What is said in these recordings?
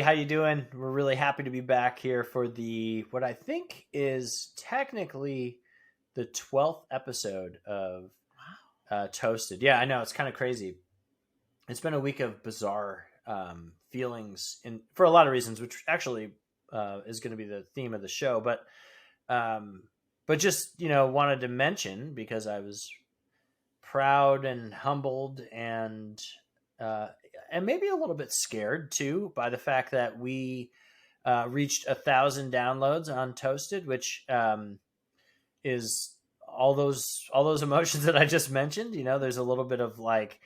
everybody. How you doing? We're really happy to be back here for the what I think is technically the 12th episode of Toasted. Yeah, I know it's kind of crazy. It's been a week of bizarre feelings, in for a lot of reasons, which actually is going to be the theme of the show. Um, but just wanted to mention because I was proud and humbled uh, and maybe a little bit scared too by the fact that we reached 1,000 downloads on Toasted, which is all those emotions that I just mentioned. There's a little bit of like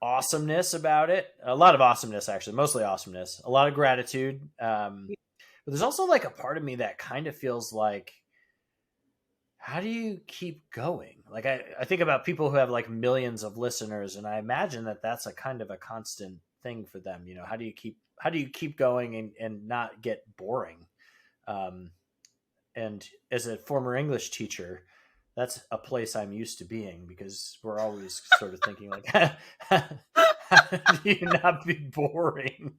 awesomeness about it, a lot of awesomeness actually, mostly awesomeness, a lot of gratitude. But there's also like a part of me that kind of feels like, how do you keep going? Like I think about people who have like millions of listeners, and I imagine that that's a kind of a constant thing for them. How do you keep going and not get boring? Um, and as a former English teacher, that's a place I'm used to being because we're always sort of thinking like, how do you not be boring?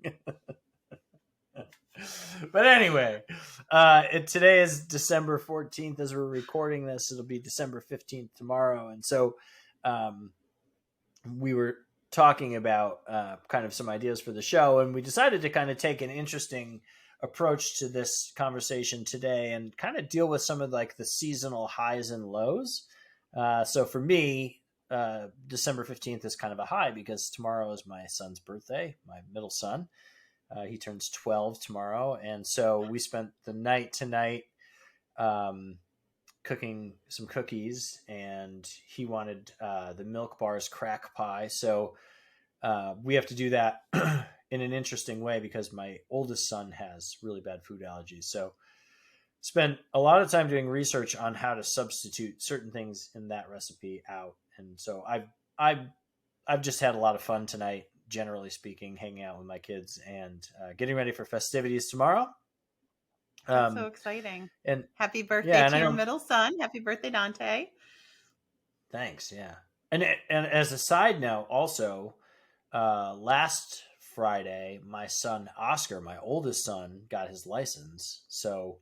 But anyway, today is December 14th as we're recording this. It'll be December 15th tomorrow. And so um, we were talking about kind of some ideas for the show, and we decided to kind of take an interesting approach to this conversation today and kind of deal with some of like the seasonal highs and lows. So for me, December 15th is kind of a high because tomorrow is my son's birthday, my middle son. He turns 12 tomorrow. And so we spent the night tonight um, cooking some cookies, and he wanted the Milk Bar's crack pie. So we have to do that in an interesting way because my oldest son has really bad food allergies. So spent a lot of time doing research on how to substitute certain things in that recipe out. And so I've just had a lot of fun tonight, generally speaking, hanging out with my kids and getting ready for festivities tomorrow. That's so exciting. And Happy birthday yeah, and to I your know. middle son. Happy birthday, Dante. Thanks. Yeah, and as a side note, also last Friday, my son Oscar, my oldest son, got his license. So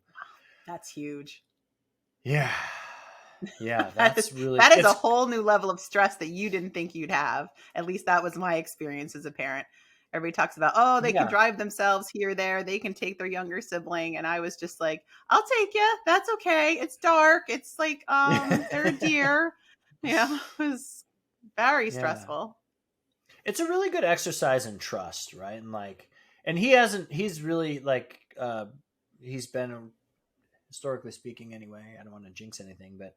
That's huge. yeah, yeah, That is, that's really that is a it's whole new level of stress that you didn't think you'd have. At least that was my experience as a parent. Everybody talks about, oh, they can yeah. drive themselves here, there, they can take their younger sibling. And I was just like, I'll take you. That's okay. It's dark. It's like, they're a deer. Yeah, it was very Yeah. stressful. It's a really good exercise in trust, right? And like, and he's really like, he's been historically speaking anyway. I don't want to jinx anything, but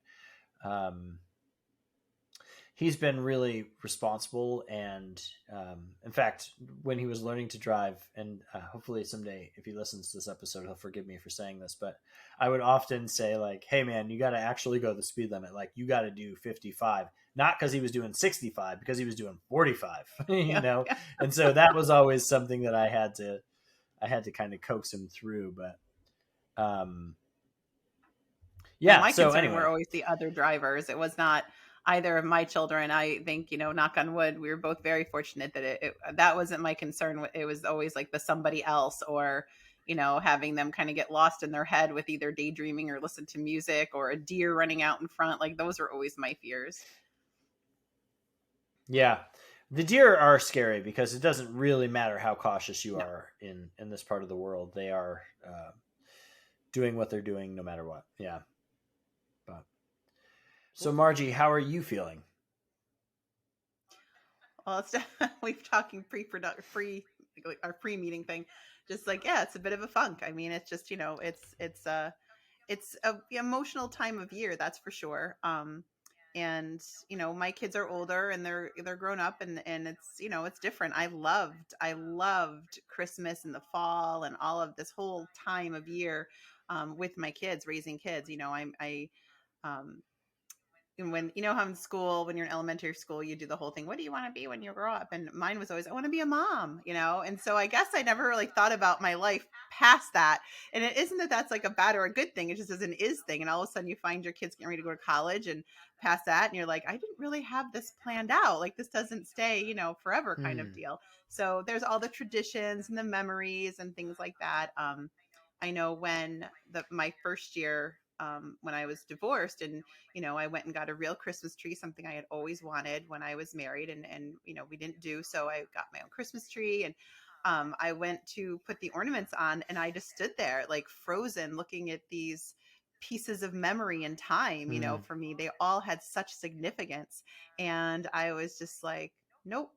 um, he's been really responsible. And in fact, when he was learning to drive, and hopefully someday, if he listens to this episode, he'll forgive me for saying this, but I would often say like, hey man, you got to actually go the speed limit. Like you got to do 55, not because he was doing 65, because he was doing 45, Yeah, yeah. And so that was always something that I had to kind of coax him through. But No, yeah, my so concern were anyway. always the other drivers. It was not either of my children. I think, knock on wood, we were both very fortunate that that wasn't my concern. It was always like the somebody else, or, having them kind of get lost in their head with either daydreaming or listen to music or a deer running out in front. Like those were always my fears. Yeah. The deer are scary because it doesn't really matter how cautious you No. are in this part of the world. They are doing what they're doing no matter what. Yeah. But so Margie, how are you feeling? Well, it's definitely talking like our pre-meeting thing. Just like, yeah, it's a bit of a funk. I mean, it's just, it's a emotional time of year, that's for sure. And my kids are older and they're grown up, and it's, it's different. I loved Christmas in the fall and all of this whole time of year with my kids, raising kids. I um when you know how in school, when you're in elementary school, you do the whole thing, what do you want to be when you grow up? And mine was always, I want to be a mom, you know? And so I guess I never really thought about my life past that. And it isn't that that's like a bad or a good thing. It just is an is thing. And all of a sudden you find your kids getting ready to go to college and past that. And you're like, I didn't really have this planned out. Like this doesn't stay, you know, forever kind of Hmm. deal. So there's all the traditions and the memories and things like that. I know when my first year, when I was divorced, and you know, I went and got a real Christmas tree, something I had always wanted when I was married, and you know, we didn't do so. I got my own Christmas tree, and I went to put the ornaments on, and I just stood there like frozen, looking at these pieces of memory and time. You know, Hmm. for me, they all had such significance, and I was just like, nope.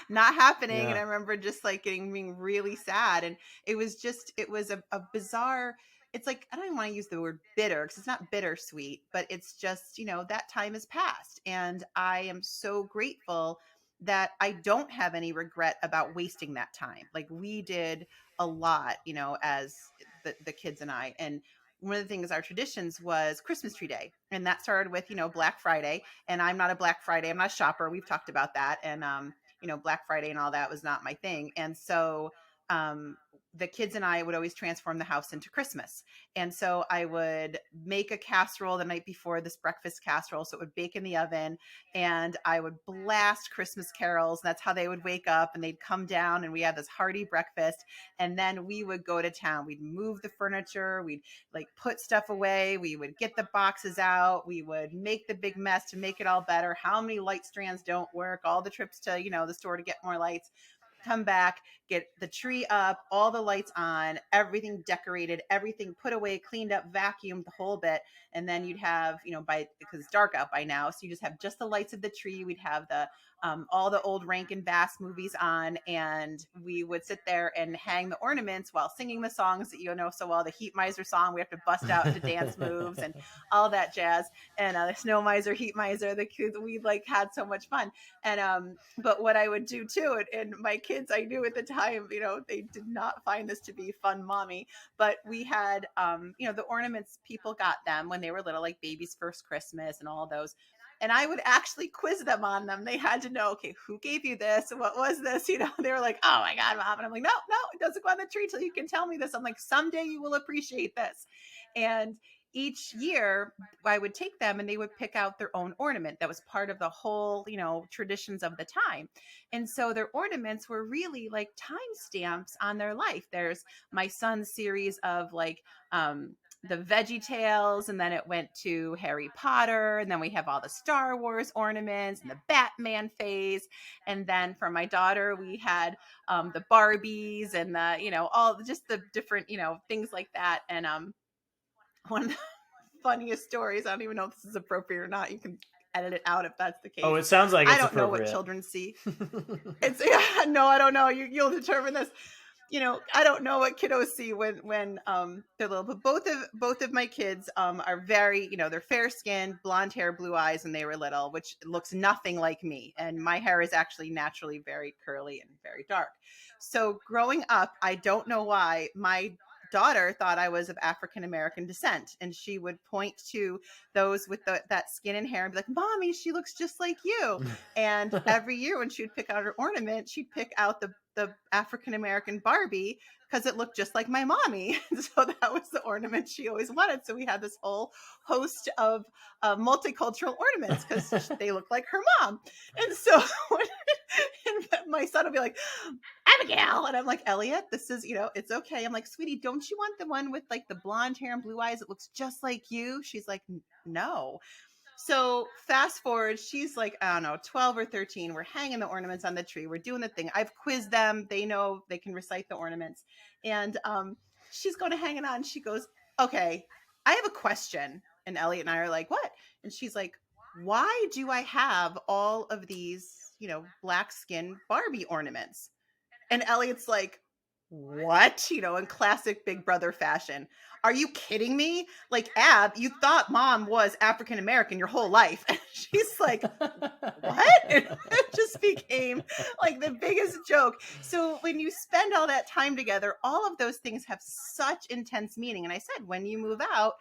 Not happening. And Yeah. I remember just like being really sad, and it was a bizarre, it's like, I don't even want to use the word bitter because it's not bittersweet, but it's just, you know, that time has passed. And I am so grateful that I don't have any regret about wasting that time. Like we did a lot, you know, as the kids and I. And one of the things, our traditions was Christmas tree day. And that started with, you know, Black Friday. And I'm not a Black Friday, I'm not a shopper. We've talked about that. And, you know, Black Friday and all that was not my thing. And so, um, the kids and I would always transform the house into Christmas. And so I would make a casserole the night before, this breakfast casserole. So it would bake in the oven, and I would blast Christmas carols. And that's how they would wake up and they'd come down, and we had this hearty breakfast. And then we would go to town. We'd move the furniture. We'd like put stuff away. We would get the boxes out. We would make the big mess to make it all better. How many light strands don't work? All the trips to, you know, the store to get more lights, come back, get the tree up, all the lights on, everything decorated, everything put away, cleaned up, vacuumed, the whole bit. And then you'd have, you know, because it's dark out by now, so you just have just the lights of the tree. We'd have the all the old Rankin Bass movies on, and we would sit there and hang the ornaments while singing the songs that you know so well. The Heat Miser song, we have to bust out into dance moves and all that jazz. And the Snow Miser, Heat Miser, the kids, we like had so much fun. And but what I would do too, and my kids, I knew at the time, you know, they did not find this to be fun, mommy. But we had, you know, the ornaments, people got them when they were little, like baby's first Christmas and all those. And I would actually quiz them on them. They had to know, okay, who gave you this? What was this? You know, they were like, oh my God, mom. And I'm like, no, no, it doesn't go on the tree till you can tell me this. I'm like, someday you will appreciate this. And each year I would take them and they would pick out their own ornament that was part of the whole, you know, traditions of the time. And so their ornaments were really like timestamps on their life. There's my son's series of like the Veggie Tales, and then it went to Harry Potter, and then we have all the Star Wars ornaments and the Batman phase. And then for my daughter, we had the Barbies and the, you know, all just the different, you know, things like that. And one of the funniest stories, I don't even know if this is appropriate or not. You can edit it out if that's the Oh, case. it sounds like I it's don't know what appropriate. children see. It's yeah, no, I don't know. You'll determine this. You know, I don't know what kiddos see when they're little, but both of my kids are very, you know, they're fair skinned, blonde hair, blue eyes when they were little, which looks nothing like me. And my hair is actually naturally very curly and very dark. So growing up, I don't know why my daughter thought I was of African American descent, and she would point to those with that skin and hair and be like, "Mommy, she looks just like you." And every year when she would pick out her ornament, she'd pick out the African American Barbie because it looked just like my mommy. So that was the ornament she always wanted. So we had this whole host of multicultural ornaments because they look like her mom. And so and my son will be like, Abigail. And I'm like, Elliot, this is, you know, it's okay. I'm like, sweetie, don't you want the one with like the blonde hair and blue eyes? It looks just like you. She's like, no. So fast forward, she's like, I don't know, 12 or 13. We're hanging the ornaments on the tree. We're doing the thing. I've quizzed them. They know they can recite the ornaments. And she's going to hang it on. She goes, okay, I have a question. And Elliot and I are like, what? And she's like, why do I have all of these, you know, black skin Barbie ornaments? And Elliot's like, what? You know, in classic Big Brother fashion. Are you kidding me? Like, Ab, you thought mom was African American your whole life. And she's like, what? And it just became like the biggest joke. So when you spend all that time together, all of those things have such intense meaning. And I said, when you move out,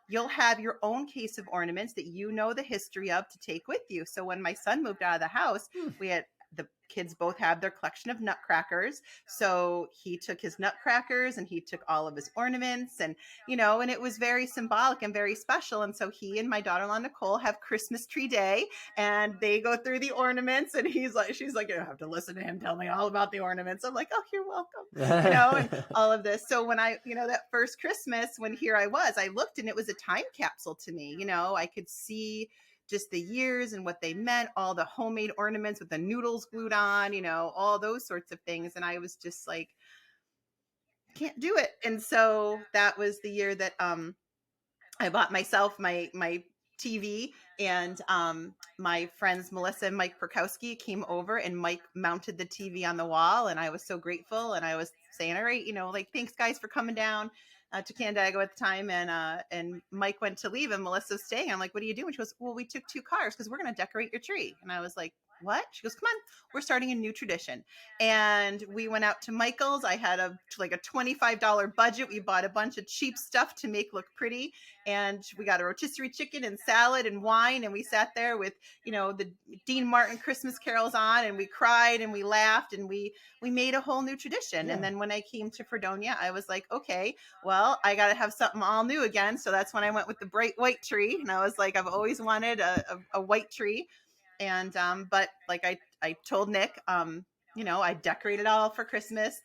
you'll have your own case of ornaments that you know the history of to take with you. So when my son moved out of the house, we had the kids both have their collection of nutcrackers. So he took his nutcrackers and he took all of his ornaments, and, and it was very symbolic and very special. And so he and my daughter-in-law, Nicole, have Christmas tree day, and they go through the ornaments, and she's like, you have to listen to him tell me all about the ornaments. I'm like, oh, you're welcome, and all of this. So when I, that first Christmas, when here I was, I looked and it was a time capsule to me. I could see just the years and what they meant, all the homemade ornaments with the noodles glued on, all those sorts of things. And I was just like, can't do it. And so that was the year that I bought myself my TV, and my friends Melissa and Mike Perkowski came over, and Mike mounted the TV on the wall, and I was so grateful. And I was saying, all right, like, thanks guys for coming down to Canandaigua at the time. And Mike went to leave and Melissa's staying. I'm like, what are you doing? She goes, well, we took 2 cars because we're going to decorate your tree. And I was like, what? She goes, come on, we're starting a new tradition. And we went out to Michael's. I had a $25 budget. We bought a bunch of cheap stuff to make look pretty. And we got a rotisserie chicken and salad and wine. And we sat there with, the Dean Martin Christmas carols on, and we cried and we laughed, and we made a whole new tradition. Yeah. And then when I came to Fredonia, I was like, okay, well, I got to have something all new again. So that's when I went with the bright white tree. And I was like, I've always wanted a white tree. And, but like I told Nick, I decorated all for Christmas,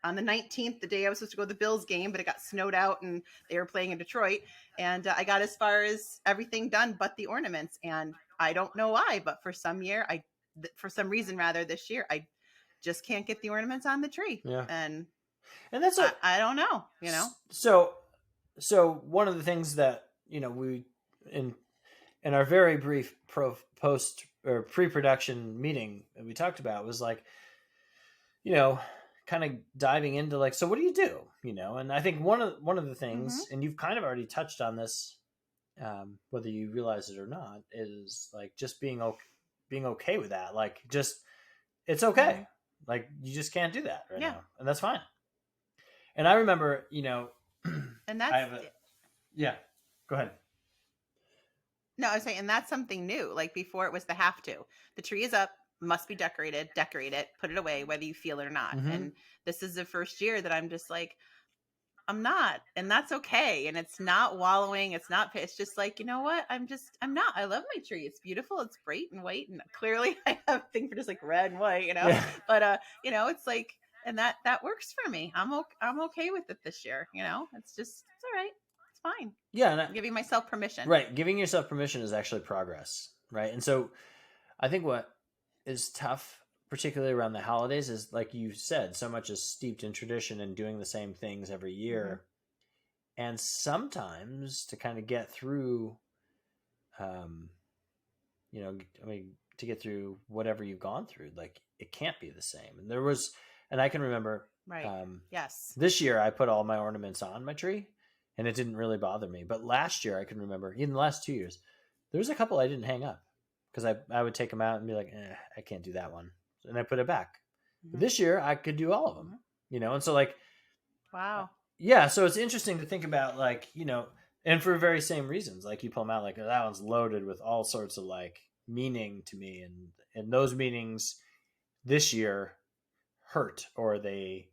on the 19th, the day I was supposed to go to the Bills game, but it got snowed out and they were playing in Detroit. And I got as far as everything done but the ornaments. And I don't know why, but for some reason this year, I just can't get the ornaments on the tree. Yeah. And that's I don't know, So one of the things that, we in our very brief post or pre-production meeting that we talked about was like, kind of diving into like, so what do you do? And I think one of the things, and you've kind of already touched on this, whether you realize it or not, is like just being okay with that. Like, just, it's okay. Like, you just can't do that right now, and that's fine. And I remember, and that's, go ahead. No, I was saying, and that's something new. Like, before it was the have to. The tree is up, must be decorate it, put it away, whether you feel it or not. And this is the first year that I'm just like, I'm not, and that's okay. And it's not wallowing. It's just like, you know what? I'm not. I love my tree. It's beautiful. It's bright and white, and clearly I have a thing for just like red and white, Yeah. But it's like, and that works for me. I'm okay with it this year. It's all right. Fine. Yeah. And I'm giving myself permission. Right. Giving yourself permission is actually progress. Right. And so I think what is tough, particularly around the holidays, is like you said, so much is steeped in tradition and doing the same things every year. And sometimes to kind of get through, to get through whatever you've gone through, like, it can't be the same. And I can remember, right. Yes. This year I put all my ornaments on my tree, and it didn't really bother me. But last year, I can remember, in the last 2 years, there was a couple I didn't hang up because I would take them out and be like, I can't do that one. And I put it back. But this year, I could do all of them, And so, like, wow. Yeah. So it's interesting to think about, like, and for very same reasons, like, you pull them out, like, that one's loaded with all sorts of, like, meaning to me. And those meanings this year hurt, or they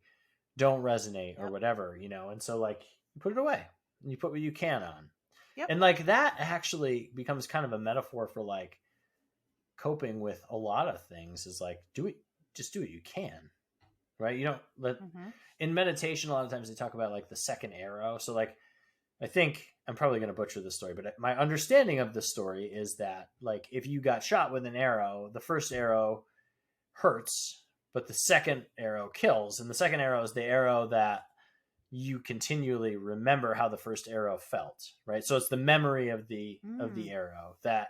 don't resonate, or whatever, And so, like, you put it away. And you put what you can on. Yep. And like, that actually becomes kind of a metaphor for like coping with a lot of things, is like, just do what you can. Right. In meditation, a lot of times they talk about like the second arrow. So like, I think I'm probably going to butcher this story, but my understanding of the story is that, like, if you got shot with an arrow, the first arrow hurts, but the second arrow kills. And the second arrow is the arrow that you continually remember how the first arrow felt, right? So it's the memory of the arrow that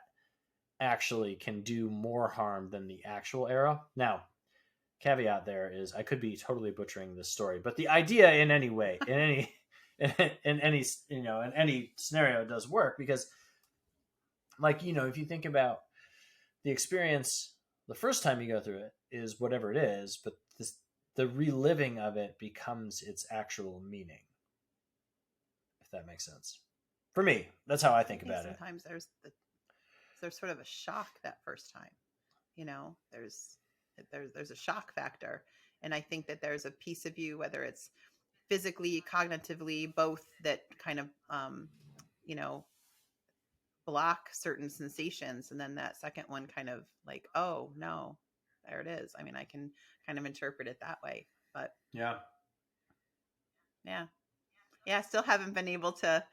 actually can do more harm than the actual arrow. Now, caveat there is, I could be totally butchering this story, but the idea in any way, in any scenario, does work, because, like, if you think about the experience, the first time you go through it is whatever it is, but the reliving of it becomes its actual meaning, if that makes sense. For me, that's how I I think think about it. sometimes there's sort of a shock that first time. You know, there's a shock factor, and I think that there's a piece of you, whether it's physically, cognitively, both, that kind of you know, block certain sensations, and then that second one kind of like, oh no, there it is. I mean, I can kind of interpret it that way. But Yeah. yeah, yeah, still haven't been able to.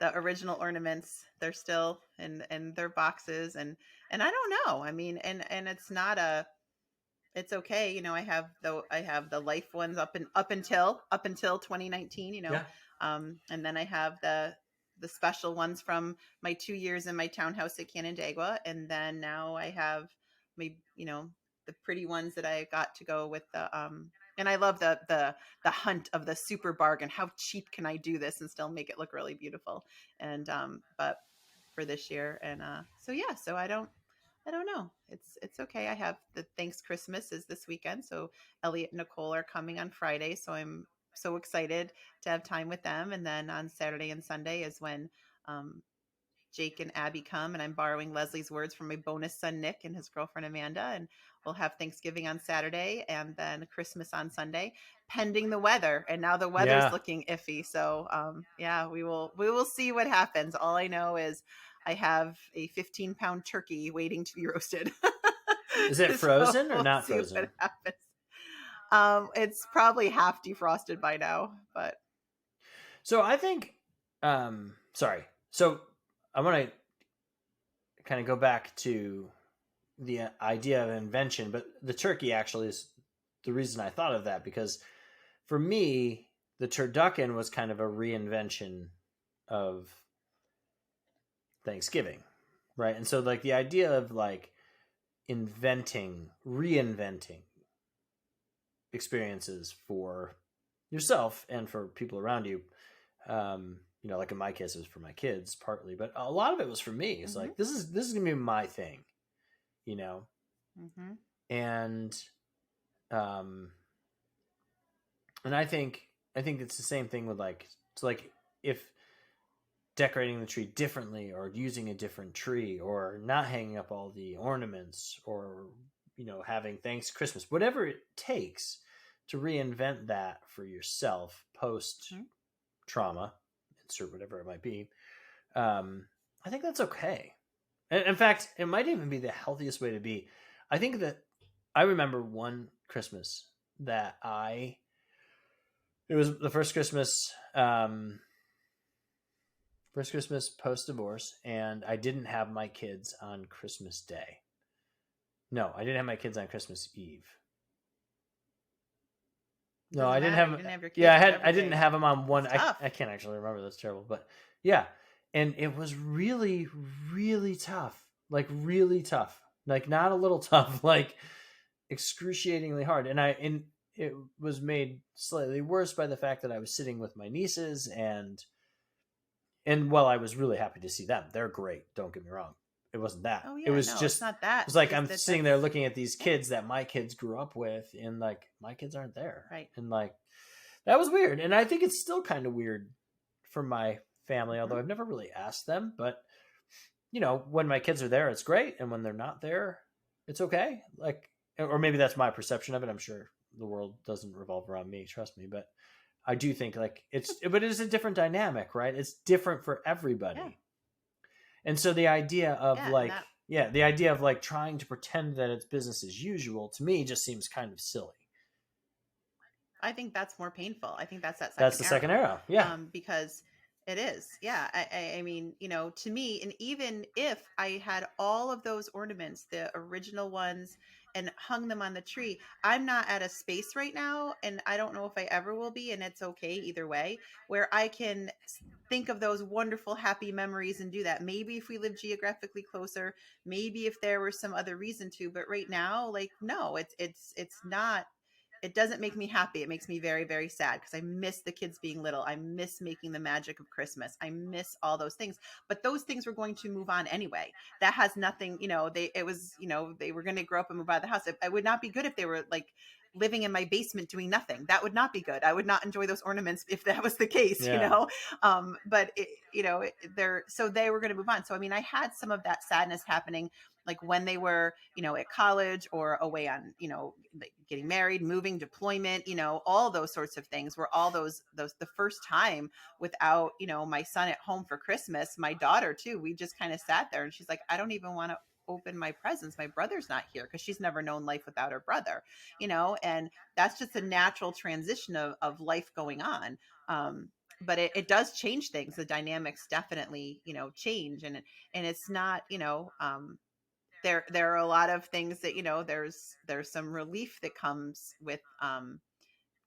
The original ornaments, they're still in their boxes, and I don't know, I mean, and it's not a, it's okay, you know, I have the life ones up until 2019, you know. Yeah. And then I have the special ones from my 2 years in my townhouse at Canandaigua, and then now I have my, you know, the pretty ones that I got to go with the and I love the hunt of the super bargain. How cheap can I do this and still make it look really beautiful? And but for this year, and so yeah, so I don't know. It's okay. I have the Thanks Christmas is this weekend, so Elliot and Nicole are coming on Friday, so I'm so excited to have time with them. And then on Saturday and Sunday is when um, Jake and Abby come, and I'm borrowing Leslie's words from my bonus son Nick and his girlfriend Amanda, and we'll have Thanksgiving on Saturday and then Christmas on Sunday, pending the weather. And now the weather's Yeah. looking iffy, so yeah, we will see what happens. All I know is I have a 15-pound turkey waiting to be roasted. Is it So frozen or we'll not see what frozen? happens. It's probably half defrosted by now, but So I think, sorry. So I want to kind of go back to the idea of invention, but the turkey actually is the reason I thought of that, because for me, the turducken was kind of a reinvention of Thanksgiving, right? And so, like, the idea of like inventing, reinventing experiences for yourself and for people around you. Like in my case, it was for my kids partly, but a lot of it was for me. It's mm-hmm, like this is gonna be my thing, you know, mm-hmm, and um, and I think it's the same thing with like, it's like if decorating the tree differently or using a different tree or not hanging up all the ornaments or having thanks Christmas, whatever it takes to reinvent that for yourself post mm-hmm. trauma, insert whatever it might be. I think that's okay. And in fact, it might even be the healthiest way to be. I think that I remember one Christmas that it was the first Christmas post divorce, and I didn't have my kids on Christmas Day. No, I didn't have my kids on Christmas Eve. No, I Doesn't didn't matter. You have. didn't have your Yeah, kids I whichever didn't day. have them on one. It's I tough. I can't actually remember. That's terrible. But yeah, and it was really really tough. Like really tough. Like not a little tough. Like excruciatingly hard. And it was made slightly worse by the fact that I was sitting with my nieces, and well, I was really happy to see them. They're great. Don't get me wrong. It wasn't that. Oh It yeah, was no, it's just, not it that. was It's like just I'm that sitting there that's looking at these yeah, kids that my kids grew up with, and like my kids aren't there. right. And like that was weird. And I think it's still kind of weird for my family, Mm-hmm. although I've never really asked them. But when my kids are there, it's great, and when they're not there, it's okay. Like, or maybe that's my perception of it. I'm sure the world doesn't revolve around me. Trust me, but I do think like but it's a different dynamic, right? It's different for Yeah, everybody. And so the idea of yeah, and like, that yeah, the idea of like trying to pretend that it's business as usual to me just seems kind of silly. I think that's more painful. I think that's that That's second the second arrow, arrow. Yeah. because it is. Yeah, I mean, you know, to me, and even if I had all of those ornaments, the original ones, and hung them on the tree, I'm not at a space right now, and I don't know if I ever will be, and it's okay either way, where I can think of those wonderful, happy memories and do that. Maybe if we live geographically closer, maybe if there was some other reason to, but right now, like, no, it's not, it doesn't make me happy. It makes me very, very sad because I miss the kids being little. I miss making the magic of Christmas. I miss all those things. But those things were going to move on anyway. That has nothing, they were going to grow up and move out of the house. It would not be good if they were like living in my basement doing nothing. That would not be good. I would not enjoy those ornaments if that was the case, you Yeah. know. But they're so they were going to move on. So I mean, I had some of that sadness happening, like when they were, at college or away on, like getting married, moving, deployment, all those sorts of things were all those the first time without, my son at home for Christmas. My daughter too, we just kind of sat there and she's like, I don't even want to open my presents. My brother's not here, because she's never known life without her brother, and that's just a natural transition of life going on. But it does change things. The dynamics definitely, change, and it's not, there are a lot of things that, there's some relief that comes with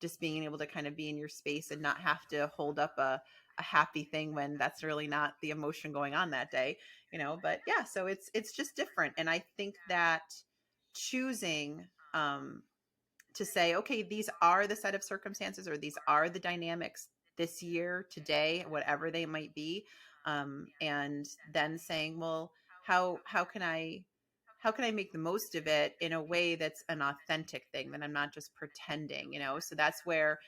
just being able to kind of be in your space and not have to hold up a happy thing when that's really not the emotion going on that day, but yeah, so it's just different. And I think that choosing to say, okay, these are the set of circumstances, or these are the dynamics this year, today, whatever they might be, and then saying, well, how can I make the most of it in a way that's an authentic thing, that I'm not just pretending, So that's where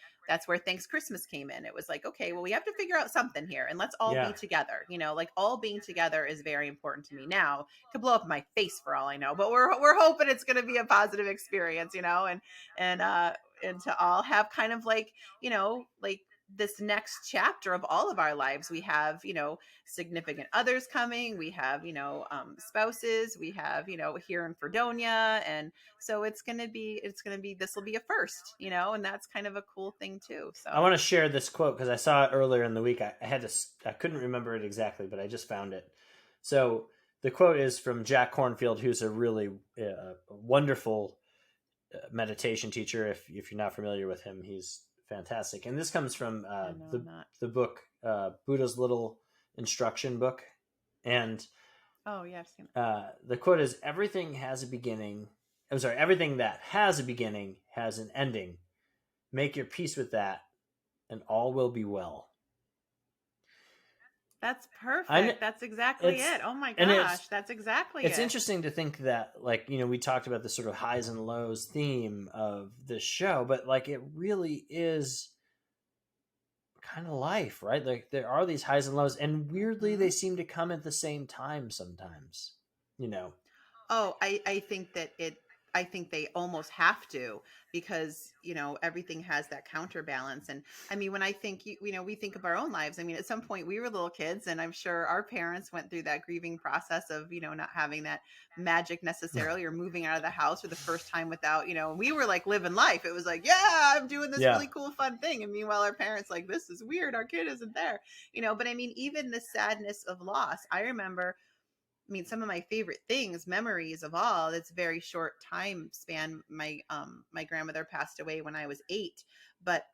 Thanks Christmas came in. It was like, okay, well, we have to figure out something here, and let's all Yeah. be together. Like, all being together is very important to me. Now, it could blow up in my face for all I know, but we're hoping it's going to be a positive experience, and to all have kind of like, like this next chapter of all of our lives. We have, significant others coming. We have, spouses. We have, here in Fredonia. And so it's going to be, this will be a first, and that's kind of a cool thing too. I So, want to share this quote because I saw it earlier in the week. I couldn't remember it exactly, but I just found it. So the quote is from Jack Kornfield, who's a really wonderful meditation teacher. If you're not familiar with him, he's fantastic. And this comes from no, I'm not. the book Buddha's Little Instruction Book. And Oh, yeah, I've seen it. the quote is, everything has a beginning. I'm sorry, everything that has a beginning has an ending. Make your peace with that, and all will be well. That's I perfect. That's exactly it's it. Oh my and gosh, that's exactly it's it. interesting to think that, like, we talked about the sort of highs and lows theme of this show, but like it really is kind of life, right? Like there are these highs and lows, and weirdly Mhm. they seem to come at the same time sometimes. You know. Oh, I think that I think they almost have to, because, everything has that counterbalance. And I mean, when I think, we think of our own lives. I mean, at some point we were little kids, and I'm sure our parents went through that grieving process of, not having that magic necessarily, or moving out of the house for the first time without, we were like living life. It was like, yeah, I'm doing this Yeah. really cool, fun thing. And meanwhile, our parents like, this is weird. Our kid isn't there, but I mean, even the sadness of loss, I remember. I mean, some of my favorite things, memories of all, it's very short time span. My grandmother passed away when I was 8, but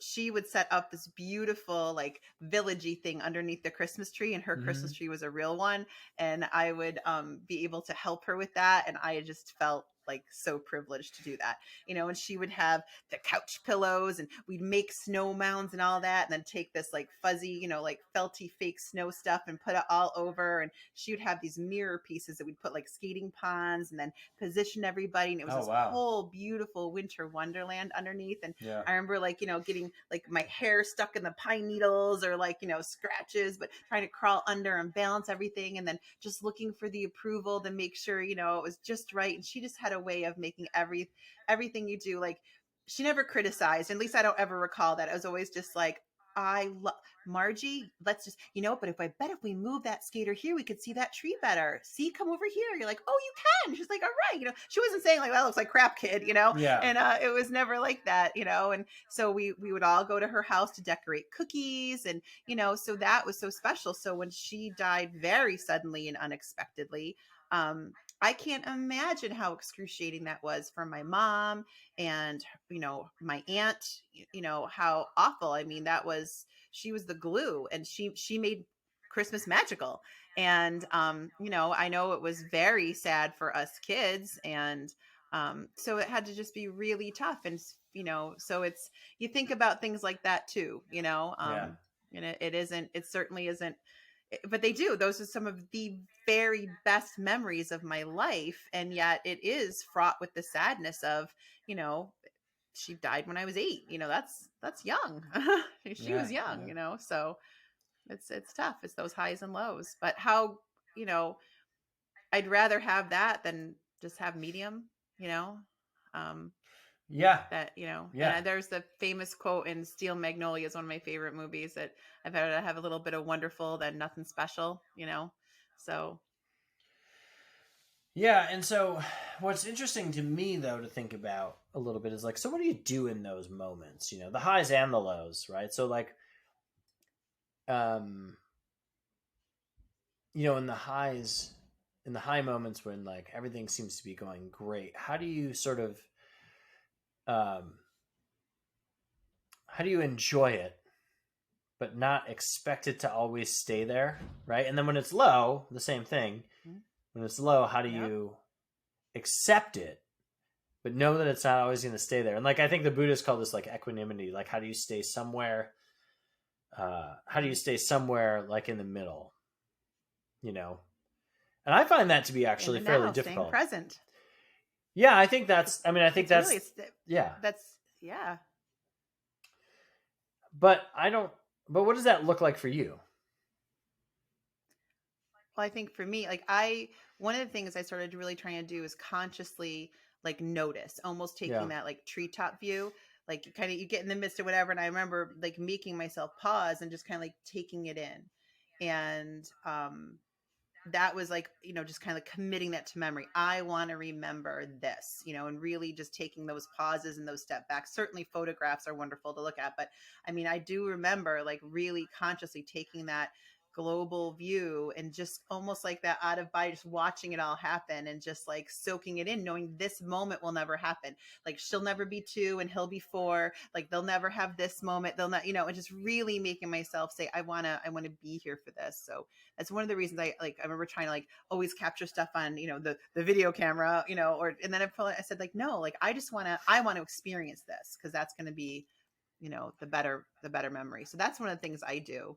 she would set up this beautiful, like, villagey thing underneath the Christmas tree, and her Mm-hmm. Christmas tree was a real one, and I would be able to help her with that, and I just felt like so privileged to do that, and she would have the couch pillows, and we'd make snow mounds and all that, and then take this like fuzzy, like felty fake snow stuff and put it all over, and she would have these mirror pieces that we'd put like skating ponds, and then position everybody, and it was Oh this wow. whole beautiful winter wonderland underneath. And Yeah. I remember, like, getting like my hair stuck in the pine needles, or like, scratches, but trying to crawl under and balance everything, and then just looking for the approval to make sure, it was just right. And she just had a way of making everything you do, like, she never criticized. At least I don't ever recall that. It was always just like, I love Margie. Let's just, but if we move that skater here, we could see that tree better. See, come over here. You're like, oh, you can. She's like, all right. She wasn't saying like, that looks like crap, kid. Yeah. And it was never like that. And so we would all go to her house to decorate cookies, and so that was so special. So when she died very suddenly and unexpectedly, I can't imagine how excruciating that was for my mom, and my aunt, how awful. I mean, she was the glue, and she made Christmas magical. And I know it was very sad for us kids, and so it had to just be really tough. And so you think about things like that too, Yeah. and it certainly isn't, but they do. Those are some of the very best memories of my life, and yet it is fraught with the sadness of, you know, she died when I was 8. That's young. She Yeah, was young, yeah. so it's tough. It's those highs and lows. But how, you know, I'd rather have that than just have medium, you know. Um Yeah, that, yeah. there's the famous quote in Steel Magnolias, one of my favorite movies, that I've had to have a little bit of wonderful than nothing special. So Yeah, and so what's interesting to me though to think about a little bit is like, so what do you do in those moments? The highs and the lows, right? So like, um, in the highs, in the high moments when like everything seems to be going great, um, how do you enjoy it, but not expect it to always stay there, right? And then when it's low, the same thing. mm, When it's low, how do yep. you accept it but know that it's not always going to stay there? And like, I think the Buddhists call this like equinimity. Like, how do you stay somewhere? How do you Mm. stay somewhere like in the middle? You know, and I find that to be In actually the fairly now, staying difficult. present. Yeah, I think that's. It's I mean, I think it's really that's. it's Yeah, that's yeah. but I don't. But what does that look like for you? Well, I think for me, like I one of the things I started really trying to do is consciously like notice, almost taking Yeah, that like treetop view. Like you get in the midst of whatever, and I remember like making myself pause and just kind of like taking it in. And that was like, just kind of committing that to memory. I want to remember this, and really just taking those pauses and those step backs. Certainly photographs are wonderful to look at, but I mean, I do remember like really consciously taking that global view and just almost like that out of body, just watching it all happen and just like soaking it in, knowing this moment will never happen. Like she'll never be 2 and he'll be 4. Like they'll never have this moment. They'll not, and just really making myself say, I want to be here for this. So that's one of the reasons I remember trying to like always capture stuff on, the video camera, or, and then I said like, no, like I want to experience this, because that's going to be, the better memory. So that's one of the things I do,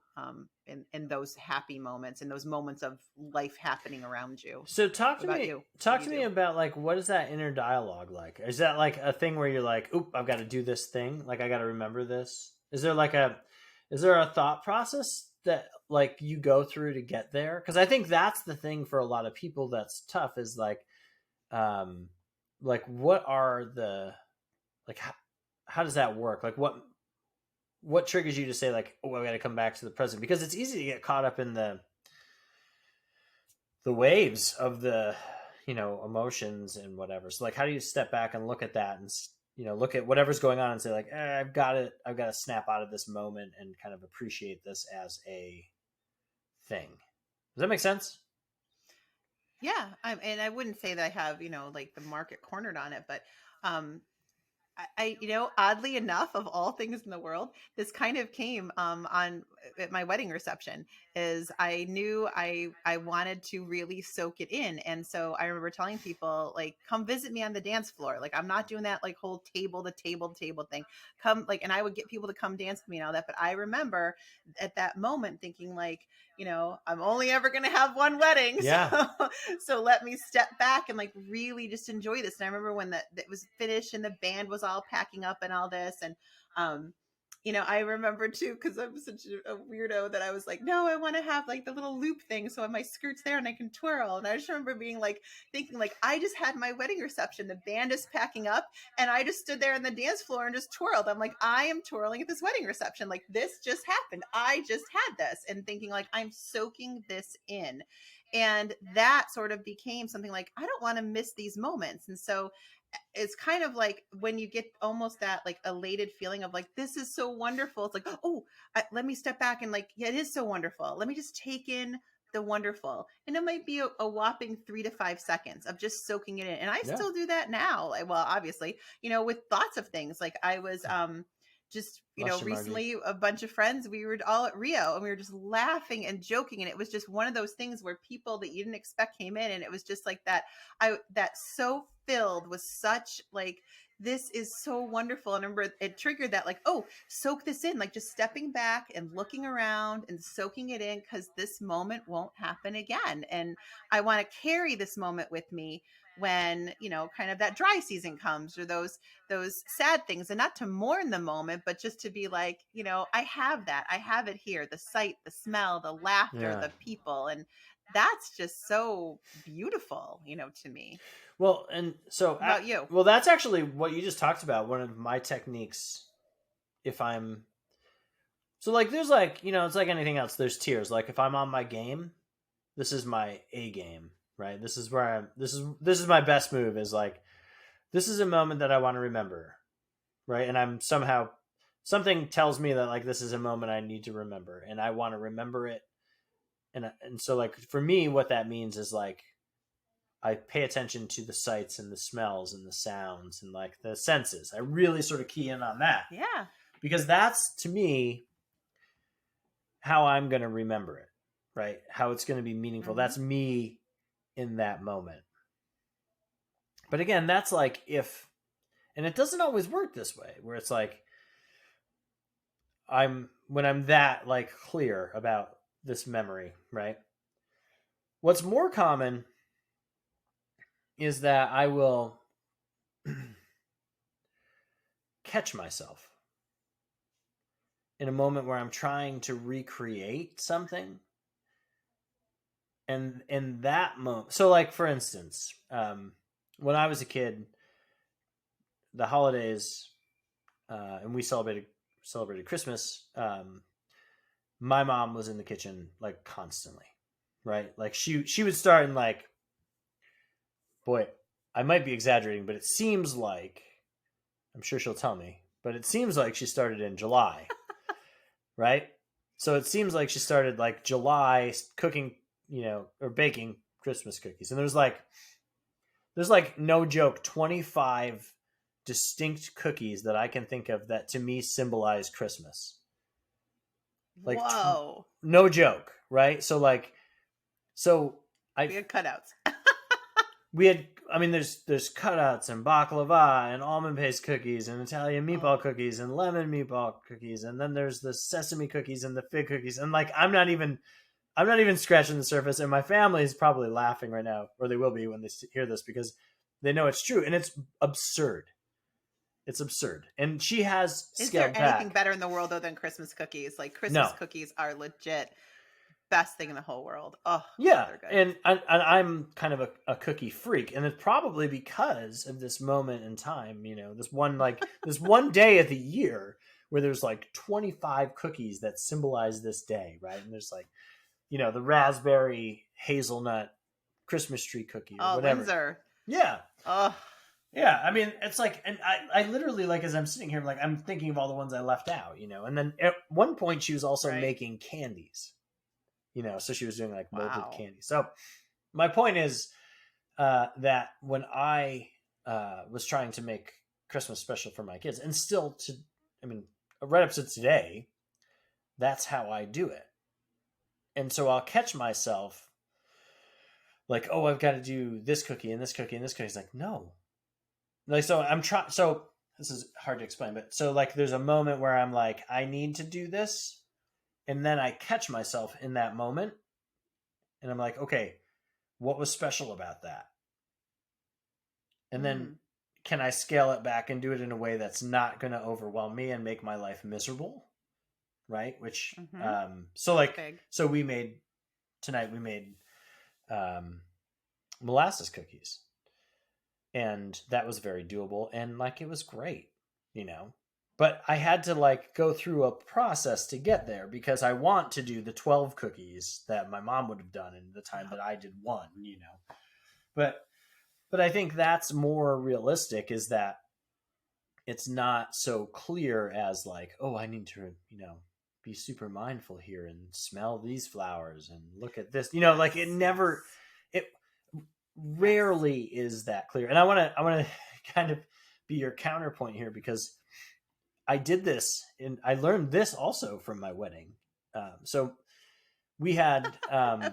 in those happy moments, in those moments of life happening around you. So talk What to about me. you? What Talk do you to me do? about like, what is that inner dialogue like? Is that like a thing where you're like, "Oop, I've got to do this thing. Like, I got to remember this." Is there a thought process that like you go through to get there? Because I think that's the thing for a lot of people that's tough. Is um, like what are the like how does that work? Like what triggers you to say like, "Oh, I got to come back to the present"? Because it's easy to get caught up in the waves of the emotions and whatever. So like, how do you step back and look at that and look at whatever's going on and say like, I've got to snap out of this moment and kind of appreciate this as a thing. Does that make sense? Yeah. And I wouldn't say that I have, like the market cornered on it, but, um, oddly enough, of all things in the world, this kind of came on at my wedding reception. Is I knew I wanted to really soak it in, and so I remember telling people like, "Come visit me on the dance floor." Like I'm not doing that like whole table to table to table thing. Come like, and I would get people to come dance with me and all that. But I remember at that moment thinking like, I'm only ever going to have one wedding. Yeah. So let me step back and like really just enjoy this. And I remember when that was finished and the band was all packing up and all this. And, um, I remember too, because I'm such a weirdo, that I was like, no, I want to have like the little loop thing so my skirt's there and I can twirl. And I just remember being like, thinking like, I just had my wedding reception. The band is packing up and I just stood there on the dance floor and just twirled. I'm like, I am twirling at this wedding reception. Like this just happened. I just had this, and thinking like, I'm soaking this in. And that sort of became something like, I don't want to miss these moments. And so it's kind of like when you get almost that like elated feeling of like, this is so wonderful. It's like, oh, let me step back and like, yeah, it is so wonderful. Let me just take in the wonderful. And it might be a whopping 3 to 5 seconds of just soaking it in. And I Yeah. still do that now. Like, well, obviously, with lots of things. Like I was, just Bless you, Margie. recently, a bunch of friends, we were all at Rio and we were just laughing and joking, and it was just one of those things where people that you didn't expect came in, and it was just like that. I that so filled with such like this is so wonderful. And I remember it triggered that, like, oh, soak this in, like just stepping back and looking around and soaking it in, because this moment won't happen again. And I want to carry this moment with me when, kind of that dry season comes, or those sad things, and not to mourn the moment, but just to be like, I have that. I have it here, the sight, the smell, the laughter, Yeah. the people. And that's just so beautiful, to me. Well, and so, What about you? well, that's actually what you just talked about. One of my techniques, if I'm, so like, there's like, it's like anything else. There's tiers. Like if I'm on my game, this is my A game, right? This is where this is my best move, is like, this is a moment that I want to remember, right? And I'm somehow, something tells me that like, this is a moment I need to remember and I want to remember it. And so like, for me, what that means is like, I pay attention to the sights and the smells and the sounds and like the senses. I really sort of key in on that. Yeah. Because that's, to me, how I'm going to remember it, right? How it's going to be meaningful. Mm-hmm. That's me in that moment. But again, that's like if, and it doesn't always work this way, where it's like, when I'm that like clear about this memory, right? What's more common is that I will catch myself in a moment where I'm trying to recreate something. And in that moment, so like, for instance, when I was a kid, the holidays, and we celebrated Christmas, my mom was in the kitchen like constantly, right? Like she would start in like, boy, I might be exaggerating, but it seems like, I'm sure she'll tell me, but it seems like she started in July, right? So it seems like she started like July cooking, or baking Christmas cookies. And there's like, no joke, 25 distinct cookies that I can think of that to me symbolize Christmas. Like, whoa. No joke, right? So like, We had cutouts. we had, I mean, there's cutouts and baklava and almond paste cookies and Italian meatball cookies and lemon meatball cookies, and then there's the sesame cookies and the fig cookies, and like, I'm not even scratching the surface, and my family is probably laughing right now, or they will be when they hear this, because they know it's true, and it's absurd. It's absurd. And she has scaled back. Is there anything better in the world other than Christmas cookies? Like, Christmas cookies are legit best thing in the whole world. Oh, yeah. And I'm kind of a cookie freak, and it's probably because of this moment in time, this one, like, this one day of the year where there's like 25 cookies that symbolize this day, right? And there's like, the raspberry hazelnut Christmas tree cookie or whatever. Windsor. Yeah. Oh. Yeah, I mean, it's like, and I literally, like, as I'm sitting here, like, I'm thinking of all the ones I left out, and then at one point she was also making candies, so she was doing like molded candy. So my point is that when I was trying to make Christmas special for my kids, and still right up to today, that's how I do it. And so I'll catch myself like, oh, I've got to do this cookie and this cookie and this cookie. It's like, no. Like, so I'm trying, so this is hard to explain, but so like, there's a moment where I'm like, I need to do this. And then I catch myself in that moment and I'm like, okay, what was special about that? And then can I scale it back and do it in a way that's not going to overwhelm me and make my life miserable? Right. Which, so like, so we made molasses cookies, and that was very doable. And like, it was great, but I had to like go through a process to get there, because I want to do the 12 cookies that my mom would have done in the time that I did one, but I think that's more realistic, is that it's not so clear as like, oh, I need to, be super mindful here and smell these flowers and look at this, like it rarely is that clear. And I want to kind of be your counterpoint here, because I did this and I learned this also from my wedding. So we had,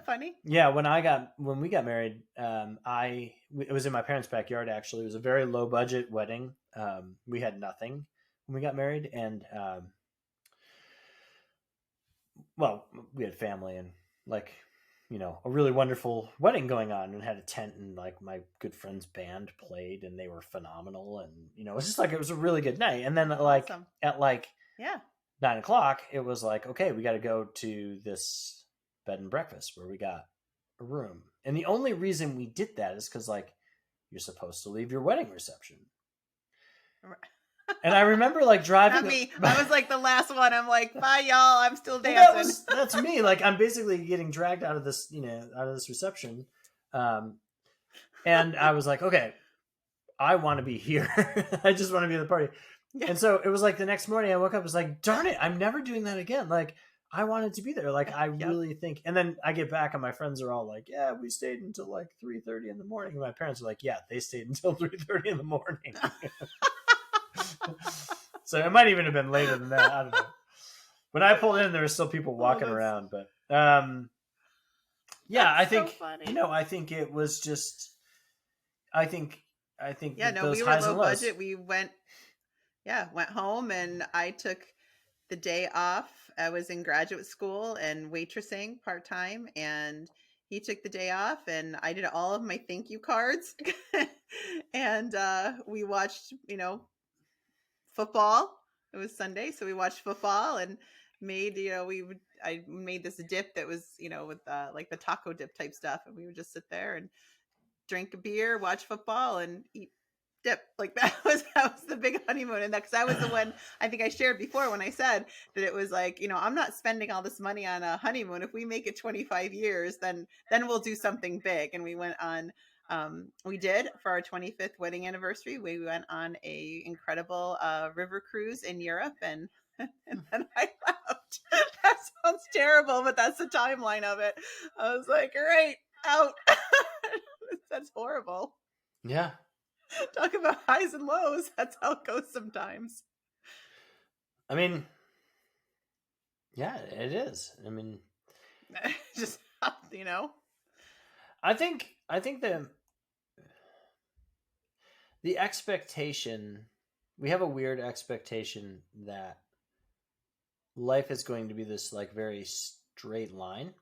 funny. Yeah. When we got married, it was in my parents' backyard. Actually, it was a very low budget wedding. we had nothing when we got married, and well, we had family and like a really wonderful wedding going on, and had a tent, and like my good friend's band played and they were phenomenal, and it was just like it was a really good night. And then like Awesome. at like Yeah. 9 o'clock, it was like, okay, we got to go to this bed and breakfast where we got a room. And the only reason we did that is because like you're supposed to leave your wedding reception. And I remember like driving. Not me. I was like the last one. I'm like, bye, y'all. I'm still dancing. That's me. Like I'm basically getting dragged out of this, out of this reception. And I was like, okay, I want to be here. I just want to be at the party. Yeah. And so it was like the next morning I woke up, I was like, darn it, I'm never doing that again. Like I wanted to be there. Like I really think, and then I get back and my friends are all like, yeah, we stayed until like 3:30 in the morning. And my parents are like, yeah, they stayed until 3:30 in the morning. So it might even have been later than that. I don't know. When I pulled in, there were still people walking around, but yeah, I think, I think it was just, I think yeah, no, we were low budget. We went home, and I took the day off. I was in graduate school and waitressing part-time, and he took the day off, and I did all of my thank you cards. And we watched, football. It was Sunday, so we watched football and made, I made this dip that was, with like the taco dip type stuff, and we would just sit there and drink a beer, watch football, and eat dip. Like that was the big honeymoon. And that, because I was the one, I think I shared before when I said that it was like, I'm not spending all this money on a honeymoon. If we make it 25 years, then we'll do something big. And we went on, we did, for our 25th wedding anniversary, we went on a incredible river cruise in Europe, and then I left. That sounds terrible, but that's the timeline of it. I was like, all right, out. That's horrible. Yeah. Talk about highs and lows. That's how it goes sometimes. I mean, yeah, it is. I mean, just, I think the expectation, we have a weird expectation that life is going to be this like very straight line.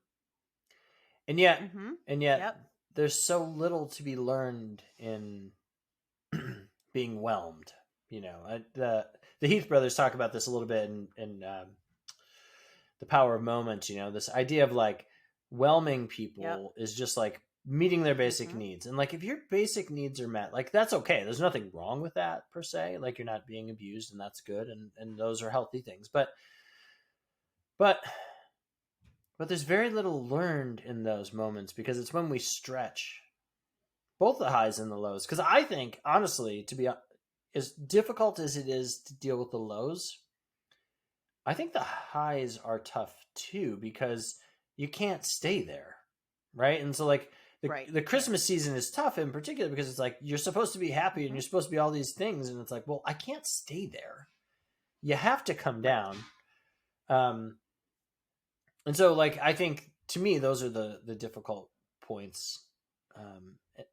And yet, yep, there's so little to be learned in being whelmed. The Heath brothers talk about this a little bit in The Power of Moments. This idea of like whelming people is just like meeting their basic needs. And like if your basic needs are met, like that's okay. There's nothing wrong with that per se. Like you're not being abused, and that's good, and those are healthy things. But there's very little learned in those moments, because it's when we stretch both the highs and the lows. Because I think, honestly, to be as difficult as it is to deal with the lows, I think the highs are tough too, because you can't stay there, right? And so like the Christmas season is tough in particular, because it's like you're supposed to be happy and you're supposed to be all these things, and it's like, well, I can't stay there. You have to come down. And so like I think, to me, those are the difficult points,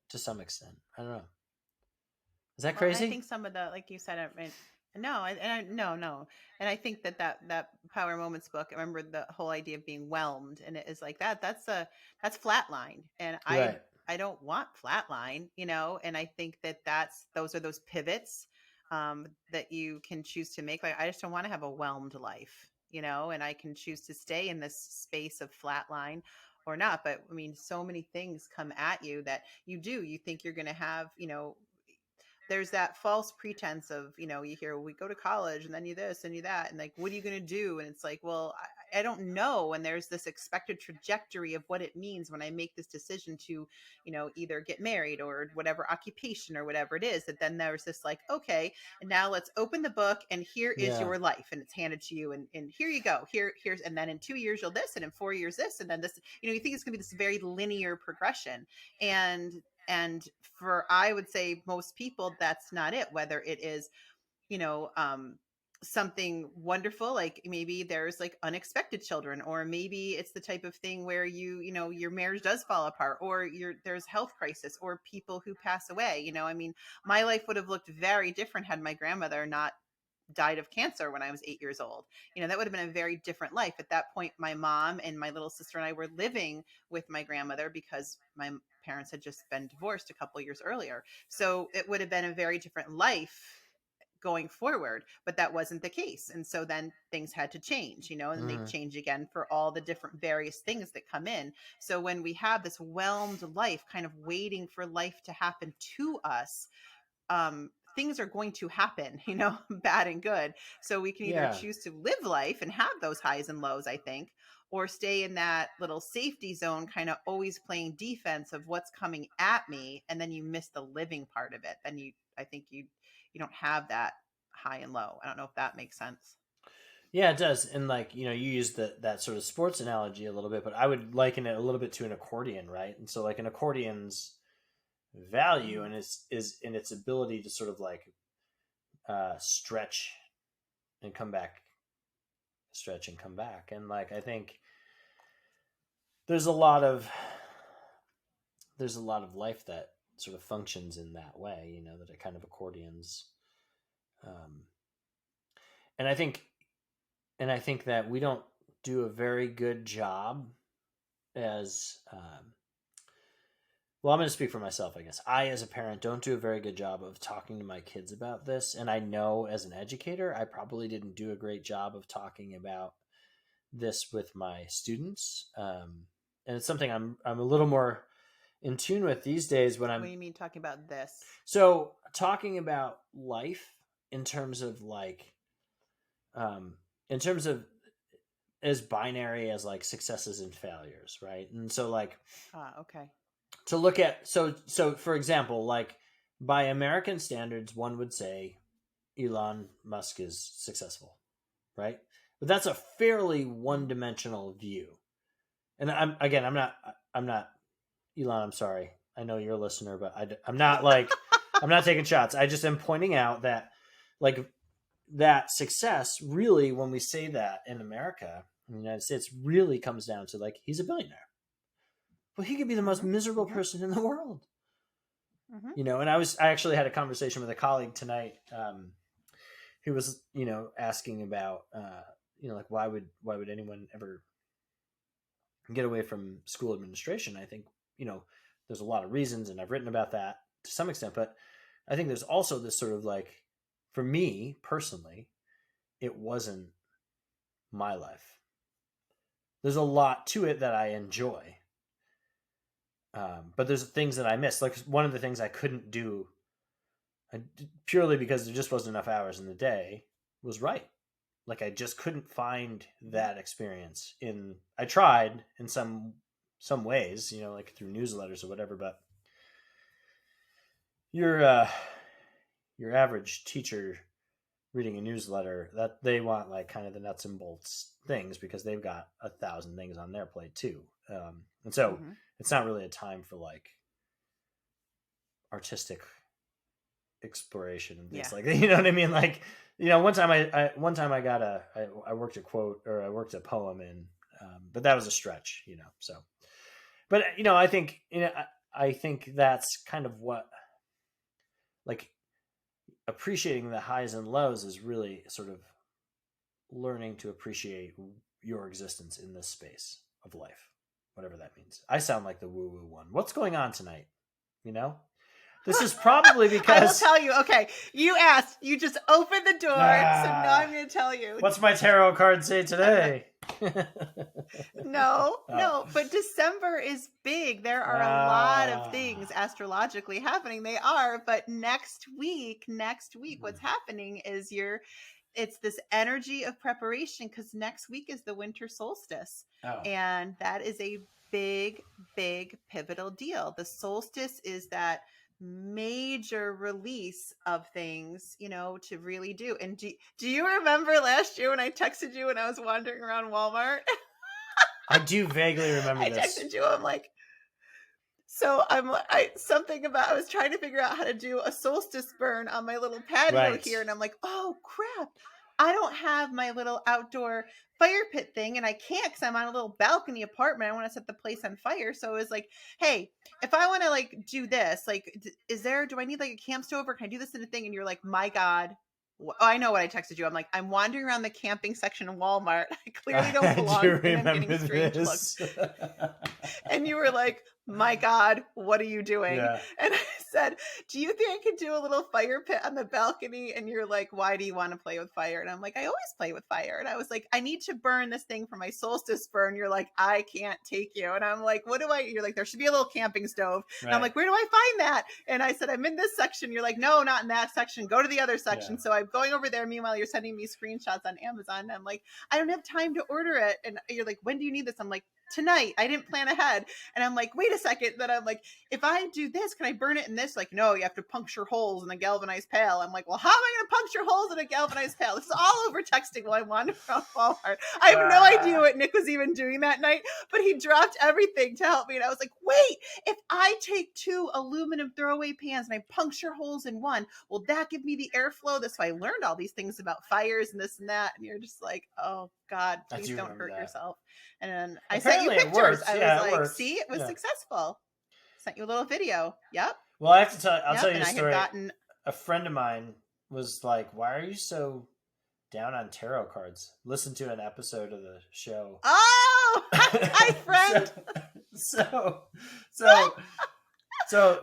to some extent. I don't know. Is that crazy? I think some of the, like you said, no, and I think that Power Moments book, I remember the whole idea of being whelmed, and it is like that's flatline, and I don't want flatline, and I think those are those pivots that you can choose to make. Like I just don't want to have a whelmed life, and I can choose to stay in this space of flatline or not. But I mean, so many things come at you that you think you're going to have, there's that false pretense of, you hear, we go to college and then you this and you that. And like, what are you going to do? And it's like, well, I don't know. And there's this expected trajectory of what it means when I make this decision to, either get married or whatever occupation or whatever it is, that then there's this like, okay, and now let's open the book and here is your life. And it's handed to you. And here you go, here's, and then in 2 years, you'll this, and in 4 years, this, and then this, you think it's gonna be this very linear progression. And for, I would say, most people, that's not it, whether it is, something wonderful, like maybe there's like unexpected children, or maybe it's the type of thing where your marriage does fall apart, or there's health crisis, or people who pass away. I mean, my life would have looked very different had my grandmother not died of cancer when I was 8 years old. That would have been a very different life. At that point, my mom and my little sister and I were living with my grandmother because my parents had just been divorced a couple years earlier. So it would have been a very different life going forward, but that wasn't the case. And so then things had to change, and they change again for all the different various things that come in. So when we have this whelmed life kind of waiting for life to happen to us, things are going to happen, bad and good. So we can either choose to live life and have those highs and lows, I think, or stay in that little safety zone, kind of always playing defense of what's coming at me. And then you miss the living part of it. Then I think you don't have that high and low. I don't know if that makes sense. Yeah, it does. And like, you use that sort of sports analogy a little bit, but I would liken it a little bit to an accordion, right? And so like an accordion's value and is in its ability to sort of like stretch and come back, stretch and come back. And like, I think there's a lot of life that sort of functions in that way, that it kind of accordions. And I think that we don't do a very good job as, well, I'm going to speak for myself, I guess. I, as a parent, don't do a very good job of talking to my kids about this. And I know as an educator, I probably didn't do a great job of talking about this with my students. And it's something I'm a little more in tune with these days when I'm... What do you mean talking about this? So talking about life in terms of like, in terms of as binary as like successes and failures, right? And so like... okay. To look at, so for example, like by American standards, one would say Elon Musk is successful, right? But that's a fairly one-dimensional view. And I'm not Elon. I'm sorry. I know you're a listener, but I'm not like, I'm not taking shots. I just am pointing out that like that success really, when we say that in America, in the United States, really comes down to like, he's a billionaire. Well, he could be the most miserable person in the world. And I actually had a conversation with a colleague tonight who was, asking about, like why would anyone ever get away from school administration? I think, there's a lot of reasons, and I've written about that to some extent, but I think there's also this sort of like, for me personally, it wasn't my life. There's a lot to it that I enjoy. But there's things that I missed. Like one of the things I couldn't do purely because there just wasn't enough hours in the day was write. Like I just couldn't find that experience I tried in some ways, like through newsletters or whatever, but your average teacher reading a newsletter, that they want like kind of the nuts and bolts things because they've got 1,000 things on their plate too. And so it's not really a time for like artistic exploration and things like that. You know what I mean? Like, one time I got I worked a quote, or I worked a poem in, but that was a stretch, so, but, I think, I think that's kind of what, like, appreciating the highs and lows is really sort of learning to appreciate your existence in this space of life, whatever that means. I sound like the woo-woo one. What's going on tonight? This is probably because... I will tell you. Okay, you asked. You just opened the door, so now I'm going to tell you. What's my tarot card say today? No, but December is big. There are a lot of things astrologically happening. They are, but next week, what's happening is it's this energy of preparation, because next week is the winter solstice. And that is a big, big pivotal deal. The solstice is that major release of things, to really do. And do you remember last year when I texted you when I was wandering around Walmart? I do vaguely remember this. I texted you. I'm like, so I was trying to figure out how to do a solstice burn on my little patio here. And I'm like, oh crap. I don't have my little outdoor fire pit thing, and I can't because I'm on a little balcony apartment. I want to set the place on fire. So it was like, hey, if I want to like do this, like, do I need like a camp stove, or can I do this in a thing? And you're like, my God. Oh, I know what I texted you. I'm like, I'm wandering around the camping section of Walmart. I clearly don't belong do here, and I'm getting remember strange this. looks. And you were like, my God, what are you doing? Yeah. And I said, do you think I could do a little fire pit on the balcony? And you're like, why do you want to play with fire? And I'm like, I always play with fire. And I was like, I need to burn this thing for my solstice burn. You're like, I can't take you. And I'm like, you're like, there should be a little camping stove. Right. And I'm like, where do I find that? And I said, I'm in this section. You're like, no, not in that section. Go to the other section. Yeah. So I'm going over there. Meanwhile, you're sending me screenshots on Amazon. And I'm like, I don't have time to order it. And you're like, when do you need this? I'm like, tonight. I didn't plan ahead. And I'm like, wait a second. Then I'm like, if I do this, can I burn it in this? Like, no, you have to puncture holes in a galvanized pail. I'm like, well, how am I going to puncture holes in a galvanized pail? This is all over texting while I wandered around Walmart. I have no idea what Nick was even doing that night, but he dropped everything to help me. And I was like, wait, if I take 2 aluminum throwaway pans and I puncture holes in one, will that give me the airflow? That's why I learned all these things about fires and this and that. And you're just like, oh God, please don't hurt yourself. And then I sent you pictures. I was like, see, it was successful. Sent you a little video. Yep. Well, I have to tell. I'll tell you a story. A friend of mine was like, "Why are you so down on tarot cards?" Listen to an episode of the show. Oh, hi, friend. So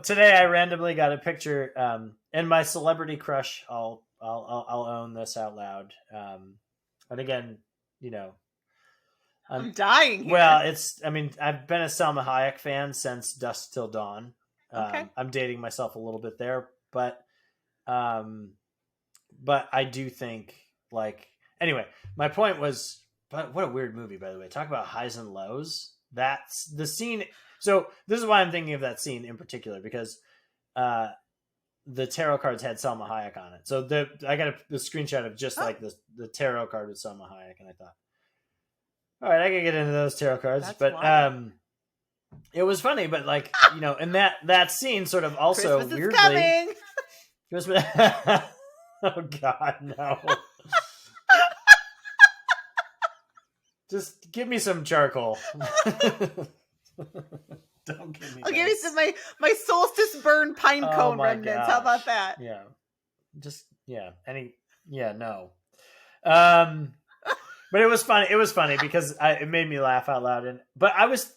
today I randomly got a picture, and my celebrity crush. I'll own this out loud. And again, you know. I'm dying here. Well, I've been a Salma Hayek fan since Dusk Till Dawn. Okay. I'm dating myself a little bit there, but I do think, like, anyway, my point was, but what a weird movie, by the way. Talk about highs and lows. That's the scene. So this is why I'm thinking of that scene in particular, because the tarot cards had Salma Hayek on it. So I got a screenshot of just like the tarot card with Salma Hayek, and I thought, all right, I can get into those tarot cards. That's but it was funny, but like, you know, and that scene sort of also Christmas weirdly is coming. Christmas. Oh God, no. Just give me some charcoal. Don't give me I'll give you some my solstice burn pine cone remnants. Gosh. How about that? Yeah. Just no. But it was funny. It was funny because it made me laugh out loud. But I was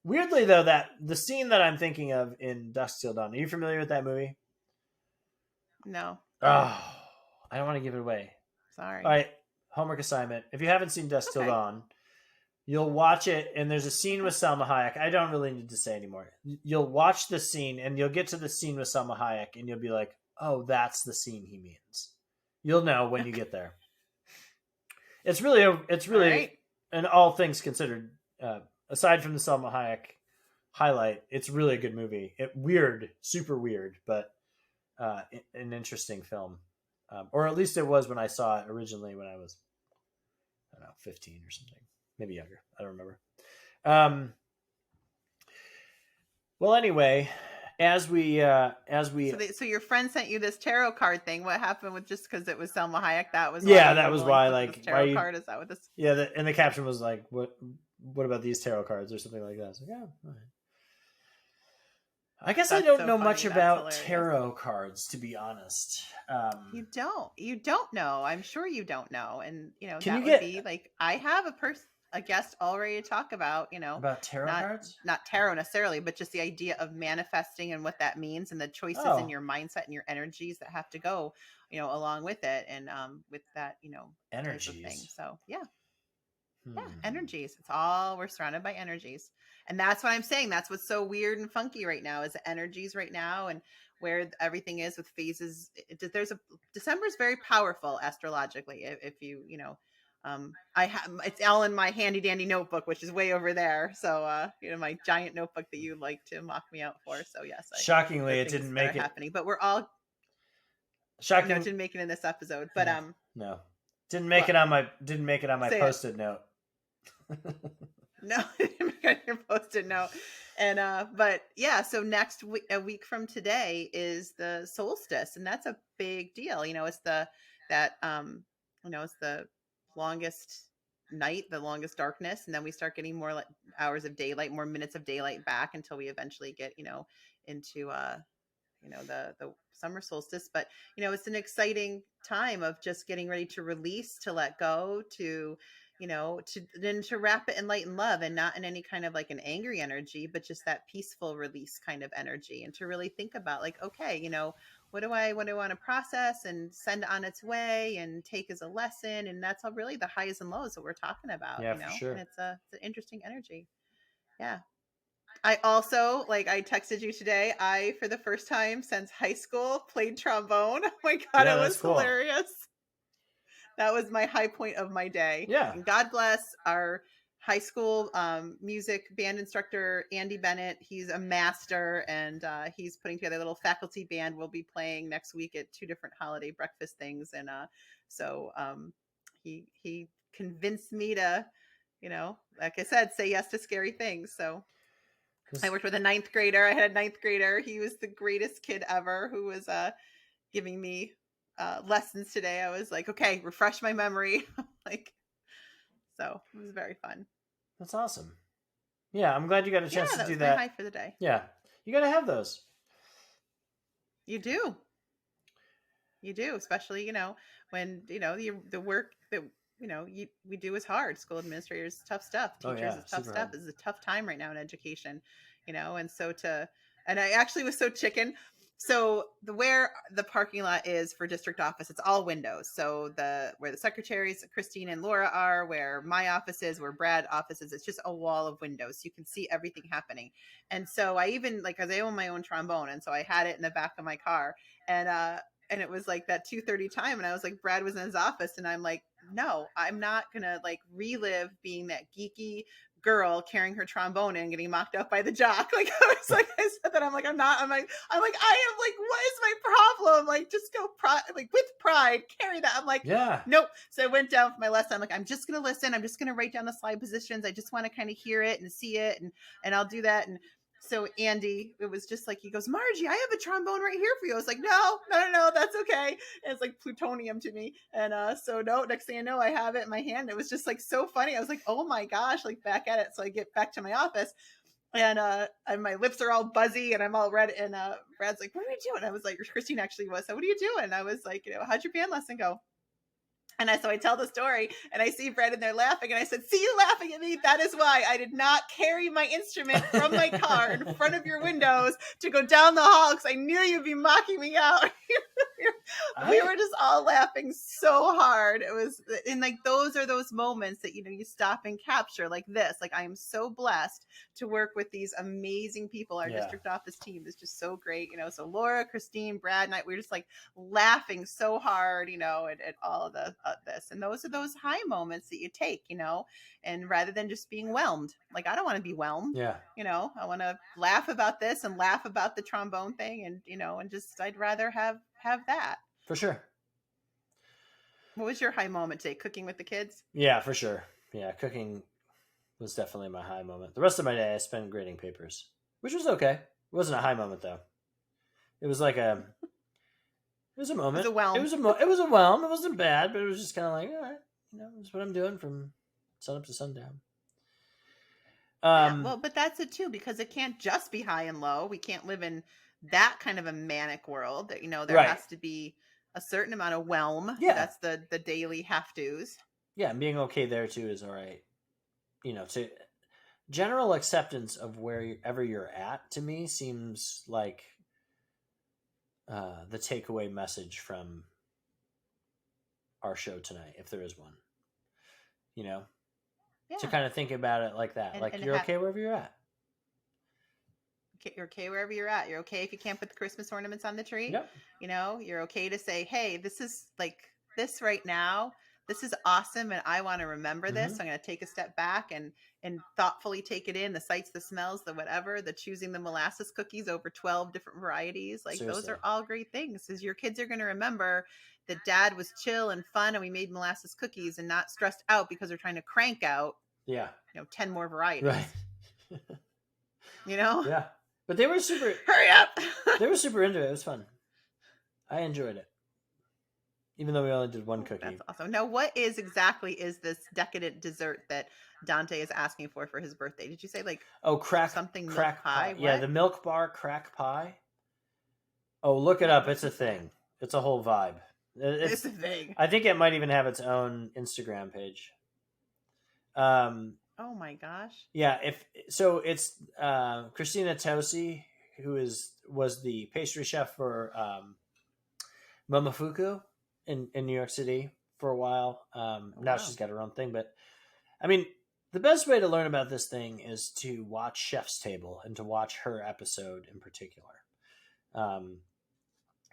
weirdly though that the scene that I'm thinking of in Dusk Till Dawn. Are you familiar with that movie? No. Oh, I don't want to give it away. Sorry. All right, homework assignment. If you haven't seen Dusk Till Dawn, you'll watch it, and there's a scene with Salma Hayek. I don't really need to say anymore. You'll watch the scene, and you'll get to the scene with Salma Hayek, and you'll be like, "Oh, that's the scene he means." You'll know when you get there. It's really, right. And all things considered, aside from the Salma Hayek highlight, it's really a good movie. Super weird, but an interesting film. Or at least it was when I saw it originally when I was, I don't know, 15 or something. Maybe younger. I don't remember. Well, anyway, as we so your friend sent you this tarot card thing. What happened with just because it was Salma Hayek? That was that was why. Like tarot card is that what this? Yeah, and the caption was like, "What about these tarot cards?" or something like that. So yeah, all right. I guess that's I don't know much about tarot cards, to be honest. You don't know. I'm sure you don't know, and you know would be like I have a guest already to talk about, you know, about tarot cards, not tarot necessarily, but just the idea of manifesting and what that means and the choices in your mindset and your energies that have to go, you know, along with it. And with that, you know, energies thing. So yeah, energies. We're surrounded by energies. And that's what I'm saying. That's what's so weird and funky right now is the energies right now and where everything is with phases. December is very powerful astrologically. If you know, it's all in my handy dandy notebook, which is way over there. So, you know, my giant notebook that you like to mock me out for. So yes, shockingly, it didn't make it happening, but we're all shocking. No, it didn't make it in this episode, but no, didn't make it on my Post-it note. No, your Post-it note. And but yeah, so next week, a week from today is the solstice, and that's a big deal. You know, it's that it's the longest night, the longest darkness, and then we start getting more like hours of daylight, more minutes of daylight back until we eventually get, into the summer solstice. But it's an exciting time of just getting ready to release, to let go, to to wrap it in light and love, and not in any kind of like an angry energy, but just that peaceful release kind of energy, and to really think about like, okay, what do I want to process and send on its way and take as a lesson. And that's all really the highs and lows that we're talking about, Yeah, for and sure. it's an interesting energy. Yeah. I also, like, I texted you today. I, for the first time since high school, played trombone. Oh my God, Yeah, it that's was cool. hilarious. That was my high point of my day. Yeah. And God bless our high school music band instructor, Andy Bennett. He's a master, and he's putting together a little faculty band. We'll be playing next week at 2 different holiday breakfast things. And so he convinced me to, like I said, say yes to scary things. So I worked with a 9th grader. I had a 9th grader. He was the greatest kid ever, who was giving me lessons today. I was like, okay, refresh my memory. Like, so it was very fun. That's awesome. Yeah, I'm glad you got a Yeah, chance to that do was my high that. for the day. Yeah, you got to have those. You do. You do, especially, when, the work that, we do is hard. School administrators is tough stuff. Oh Teachers yeah, is tough super stuff. hard. This is a tough time right now in education, and I actually was so chicken. So where the parking lot is for district office, it's all windows. So where the secretaries, Christine and Laura, are, where my office is, where Brad office is, it's just a wall of windows. You can see everything happening. And so I even, like, cause I own my own trombone. And so I had it in the back of my car, and it was like that 2:30 time, and I was like, Brad was in his office, and I'm like, no, I'm not gonna like relive being that geeky girl carrying her trombone and getting mocked up by the jock. Like, I said that, I'm like, I am like, what is my problem? Like, just go like with pride, carry that. I'm like, Yeah. nope. So I went down for my lesson. I'm like, I'm just gonna listen. I'm just gonna write down the slide positions. I just want to kind of hear it and see it, and I'll do that. And so Andy, it was just like, he goes, Margie, I have a trombone right here for you. I was like, no, that's okay. And it's like plutonium to me. And so no, next thing I know, I have it in my hand. It was just like so funny. I was like, oh my gosh, like back at it. So I get back to my office, and my lips are all buzzy and I'm all red. And Brad's like, what are you doing? I was like, Christine actually was. So what are you doing? And I was like, how'd your band lesson go? And so I tell the story, and I see Brad in there laughing, and I said, see you laughing at me. That is why I did not carry my instrument from my car in front of your windows to go down the hall, because I knew you'd be mocking me out. We were just all laughing so hard. It was, and like, those are those moments that, you stop and capture, like this. Like, I am so blessed to work with these amazing people. Our district office team is just so great. So Laura, Christine, Brad, and I, we were just like laughing so hard, at all of this. And those are those high moments that you take, and rather than just being whelmed. Like, I don't want to be whelmed. Yeah. I want to laugh about this and laugh about the trombone thing, and and just, I'd rather have that. For sure. What was your high moment today? Cooking with the kids? Yeah, for sure. Yeah, cooking was definitely my high moment. The rest of my day I spent grading papers, which was okay. It wasn't a high moment though. It was like it was a moment. It was a whelm. It was a whelm. It wasn't bad, but it was just kind of like, all right, that's what I'm doing from sun up to sundown. Yeah, well, but that's it too, because it can't just be high and low. We can't live in that kind of a manic world. That there right. has to be a certain amount of whelm. Yeah, that's the daily have tos. Yeah, and being okay there too is all right. To general acceptance of wherever you're at, to me, seems like the takeaway message from our show tonight, if there is one. Yeah. To kind of think about it like that. And you're okay wherever you're at. You're okay wherever you're at. You're okay if you can't put the Christmas ornaments on the tree. Yep. You're okay to say, hey, this is like this right now. This is awesome, and I want to remember this. So I'm going to take a step back and thoughtfully take it in, the sights, the smells, the whatever, the choosing the molasses cookies over 12 different varieties. Like, seriously, those are all great things, because your kids are going to remember that dad was chill and fun, and we made molasses cookies and not stressed out because they're trying to crank out 10 more varieties. Right. Yeah. But they were super... Hurry up! They were super into it. It was fun. I enjoyed it. even though we only did one Oh, cookie. that's awesome. Now, what is exactly is this decadent dessert that Dante is asking for his birthday? Did you say like something milk Crack pie? pie. Yeah, What? the milk bar crack pie. Oh, look it Oh, up. what's It's a this thing? thing. It's a whole vibe. It's It's. a thing. I think it might even have its own Instagram page. Um, Oh my gosh. yeah. If so, it's Christina Tosi, who was the pastry chef for Momofuku in New York City for a while. Oh, Now wow. she's got her own thing, but I mean, the best way to learn about this thing is to watch Chef's Table and to watch her episode in particular. Um,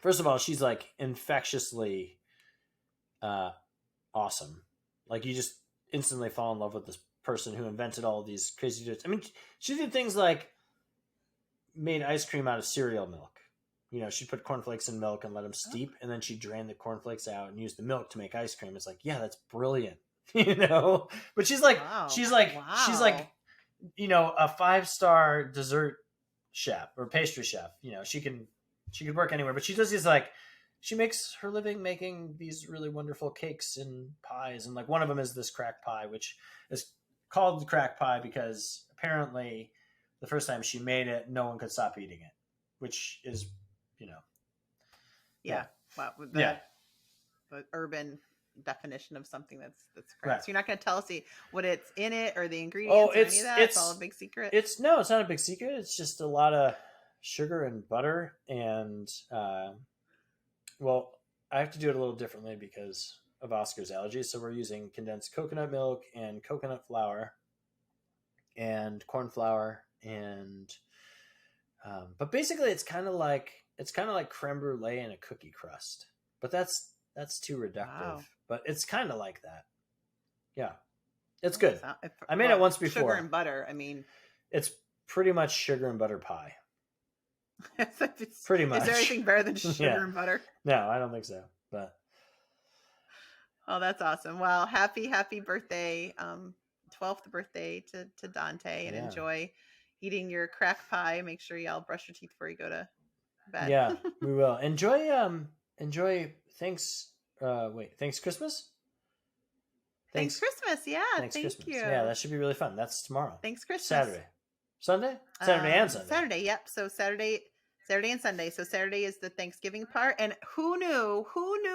First of all, she's like infectiously awesome. Like you just instantly fall in love with this person who invented all of these crazy desserts. I mean, she did things like made ice cream out of cereal milk. You know, she'd put cornflakes in milk and let them Oh, steep, and then she'd drain the cornflakes out and use the milk to make ice cream. It's like, yeah, that's brilliant, you know. But wow. she's like, Wow. you know, a 5-star dessert chef or pastry chef. You know, she could work anywhere, but she does these like she makes her living making these really wonderful cakes and pies, and like one of them is this crack pie, which is called crack pie because apparently the first time she made it, no one could stop eating it, which is, you know, yeah, Yeah. Wow. yeah, The urban definition of something that's right. cracked. So you're not going to tell us what it's in it or the Oh, ingredients or any of that. It's all a big secret. it's no, it's not a big secret. It's just a lot of sugar and butter, and well, I have to do it a little differently because of Oscar's allergies. So we're using condensed coconut milk and coconut flour and corn flour and but basically it's kind of like creme brulee and a cookie crust. But that's too reductive. Wow. But it's kind of like that. Yeah, it's good. I made well, it once before. Sugar and butter. I mean, it's pretty much sugar and butter pie. Pretty much. Is there anything better than sugar Yeah. and butter? No, I don't think so. But Oh, that's awesome. Well, happy birthday, 12th birthday to Dante, and Yeah. enjoy eating your crack pie. Make sure y'all brush your teeth before you go to bed. yeah, we will enjoy. Thanks. Thanks Christmas. Thanks Christmas. Yeah, Thanks thank Christmas. you. Yeah, that should be really fun. That's tomorrow. Thanks Christmas. Saturday, Sunday, and Sunday. Saturday. Yep. So Saturday and Sunday. So Saturday is the Thanksgiving part. And who knew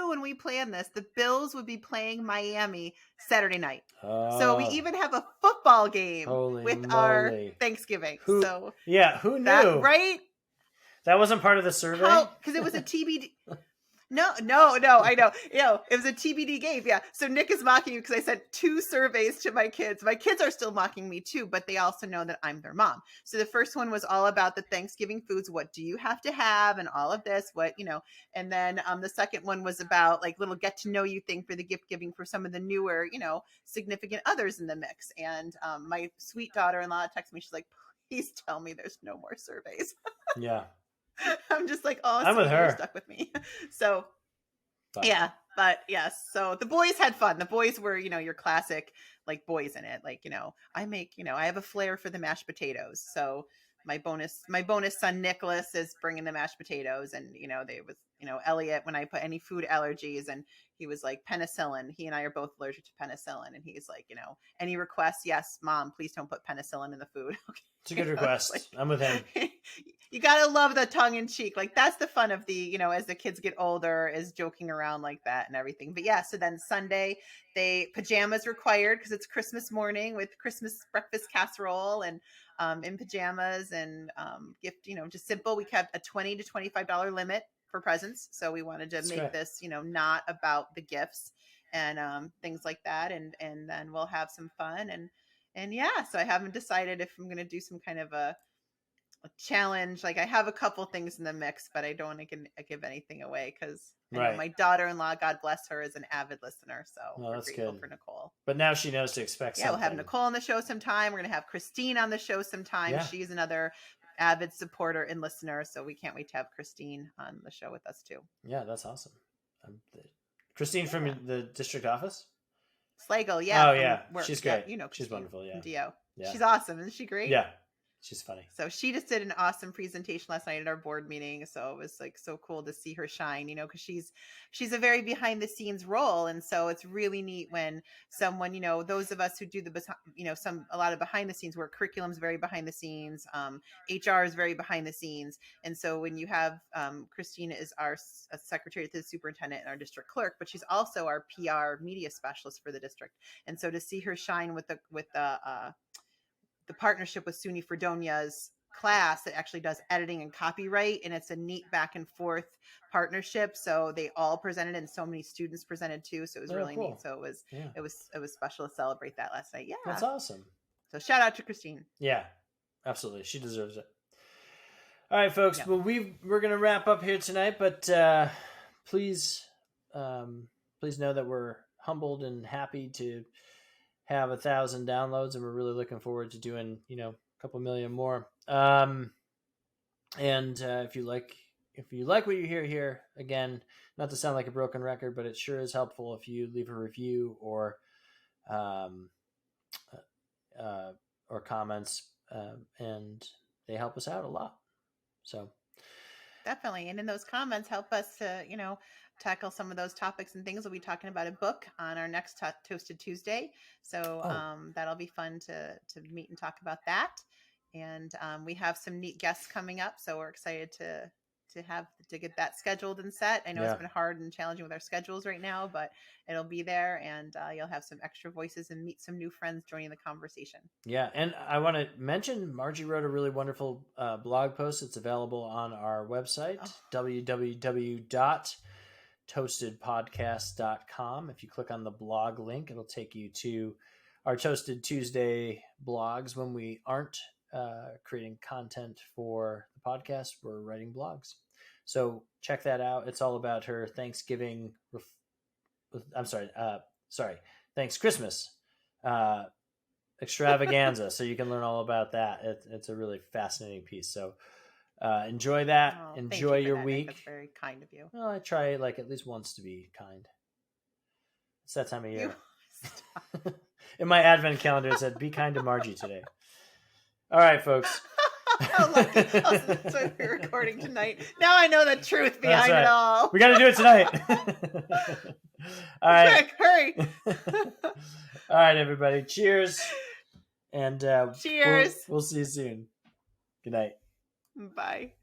when we planned this, the Bills would be playing Miami Saturday night. So we even have a football game with our Thanksgiving. Who knew? That, right? That wasn't part of the survey? Because it was a TBD. No, I know. It was a TBD game. Yeah. So Nick is mocking you because I sent 2 surveys to my kids. My kids are still mocking me too, but they also know that I'm their mom. So the first one was all about the Thanksgiving foods. What do you have to have? And all of this, and then the second one was about like little get to know you thing for the gift giving for some of the newer, significant others in the mix. And my sweet daughter-in-law texted me. She's like, please tell me there's no more surveys. Yeah. I'm just like, oh, I'm with her. You're stuck with me. So, yeah, but yes. So the boys had fun. The boys were, your classic, like boys in it. Like, I make, I have a flair for the mashed potatoes. So my bonus son Nicholas is bringing the mashed potatoes, and they was Elliot when I put any food allergies, and he was like penicillin. He and I are both allergic to penicillin, and he's like, any requests? Yes, mom, please don't put penicillin in the food. Okay. It's a good request. Like, I'm with him. You gotta love the tongue in cheek. Like that's the fun of the, as the kids get older, is joking around like that and everything. But yeah, so then Sunday, pajamas required because it's Christmas morning with Christmas breakfast casserole and in pajamas and gift, just simple. We kept a $20 to $25 limit for presents. So we wanted to make this, not about the gifts and things like that. And then we'll have some fun and yeah, so I haven't decided if I'm going to do some kind of a challenge. Like I have a couple things in the mix, but I don't want to give anything away because my daughter-in-law, God bless her, is an avid listener. So we're grateful for Nicole. But now she knows to expect something. Yeah, we'll have Nicole on the show sometime. We're going to have Christine on the show sometime. Yeah. She's another avid supporter and listener. So we can't wait to have Christine on the show with us too. Yeah, that's awesome. Christine from the district office? Slagle, yeah. Oh, yeah. She's great. Yeah, she's wonderful, yeah. DO. Yeah. She's awesome. Isn't she great? Yeah. She's funny. So she just did an awesome presentation last night at our board meeting. So it was like so cool to see her shine, you know, because she's a very behind the scenes role, and so it's really neat when someone, you know, those of us who do a lot of behind the scenes work, curriculum's very behind the scenes, HR is very behind the scenes, and so when you have Christina is our secretary to the superintendent and our district clerk, but she's also our PR media specialist for the district, and so to see her shine with the partnership with SUNY Fredonia's class that actually does editing and copyright, and it's a neat back and forth partnership. So they all presented, and so many students presented too. So it was really cool. neat. So it was special to celebrate that last night. Yeah, that's awesome. So shout out to Christine. Yeah, absolutely, she deserves it. All right, folks. Yep. Well, we're gonna wrap up here tonight, but please know that we're humbled and happy to have 1,000 downloads, and we're really looking forward to doing, you know, a couple million more. And if you like what you hear here, again, not to sound like a broken record, but it sure is helpful if you leave a review or comments, and they help us out a lot. So definitely, and in those comments, help us to, you know, tackle some of those topics and things. We'll be talking about a book on our next Toasted Tuesday. So that'll be fun to meet and talk about that. And we have some neat guests coming up. So we're excited to get that scheduled and set. I know it's been hard and challenging with our schedules right now, but it'll be there, and you'll have some extra voices and meet some new friends joining the conversation. Yeah. And I want to mention Margie wrote a really wonderful blog post. It's available on our website, www.toastedpodcast.com. If you click on the blog link, it'll take you to our Toasted Tuesday blogs. When we aren't creating content for the podcast, we're writing blogs. So check that out. It's all about her Thanksgiving. Thanks Christmas extravaganza. So you can learn all about that. It's a really fascinating piece. So enjoy that. Enjoy your week. That's very kind of you. Well, I try like at least once to be kind. It's that time of year. In my advent calendar, it said, "Be kind to Margie today." All right, folks. How lucky. So we're recording tonight. Now I know the truth behind it all. We got to do it tonight. All right. Quick, hurry. All right, everybody. Cheers. And cheers. We'll see you soon. Good night. Bye.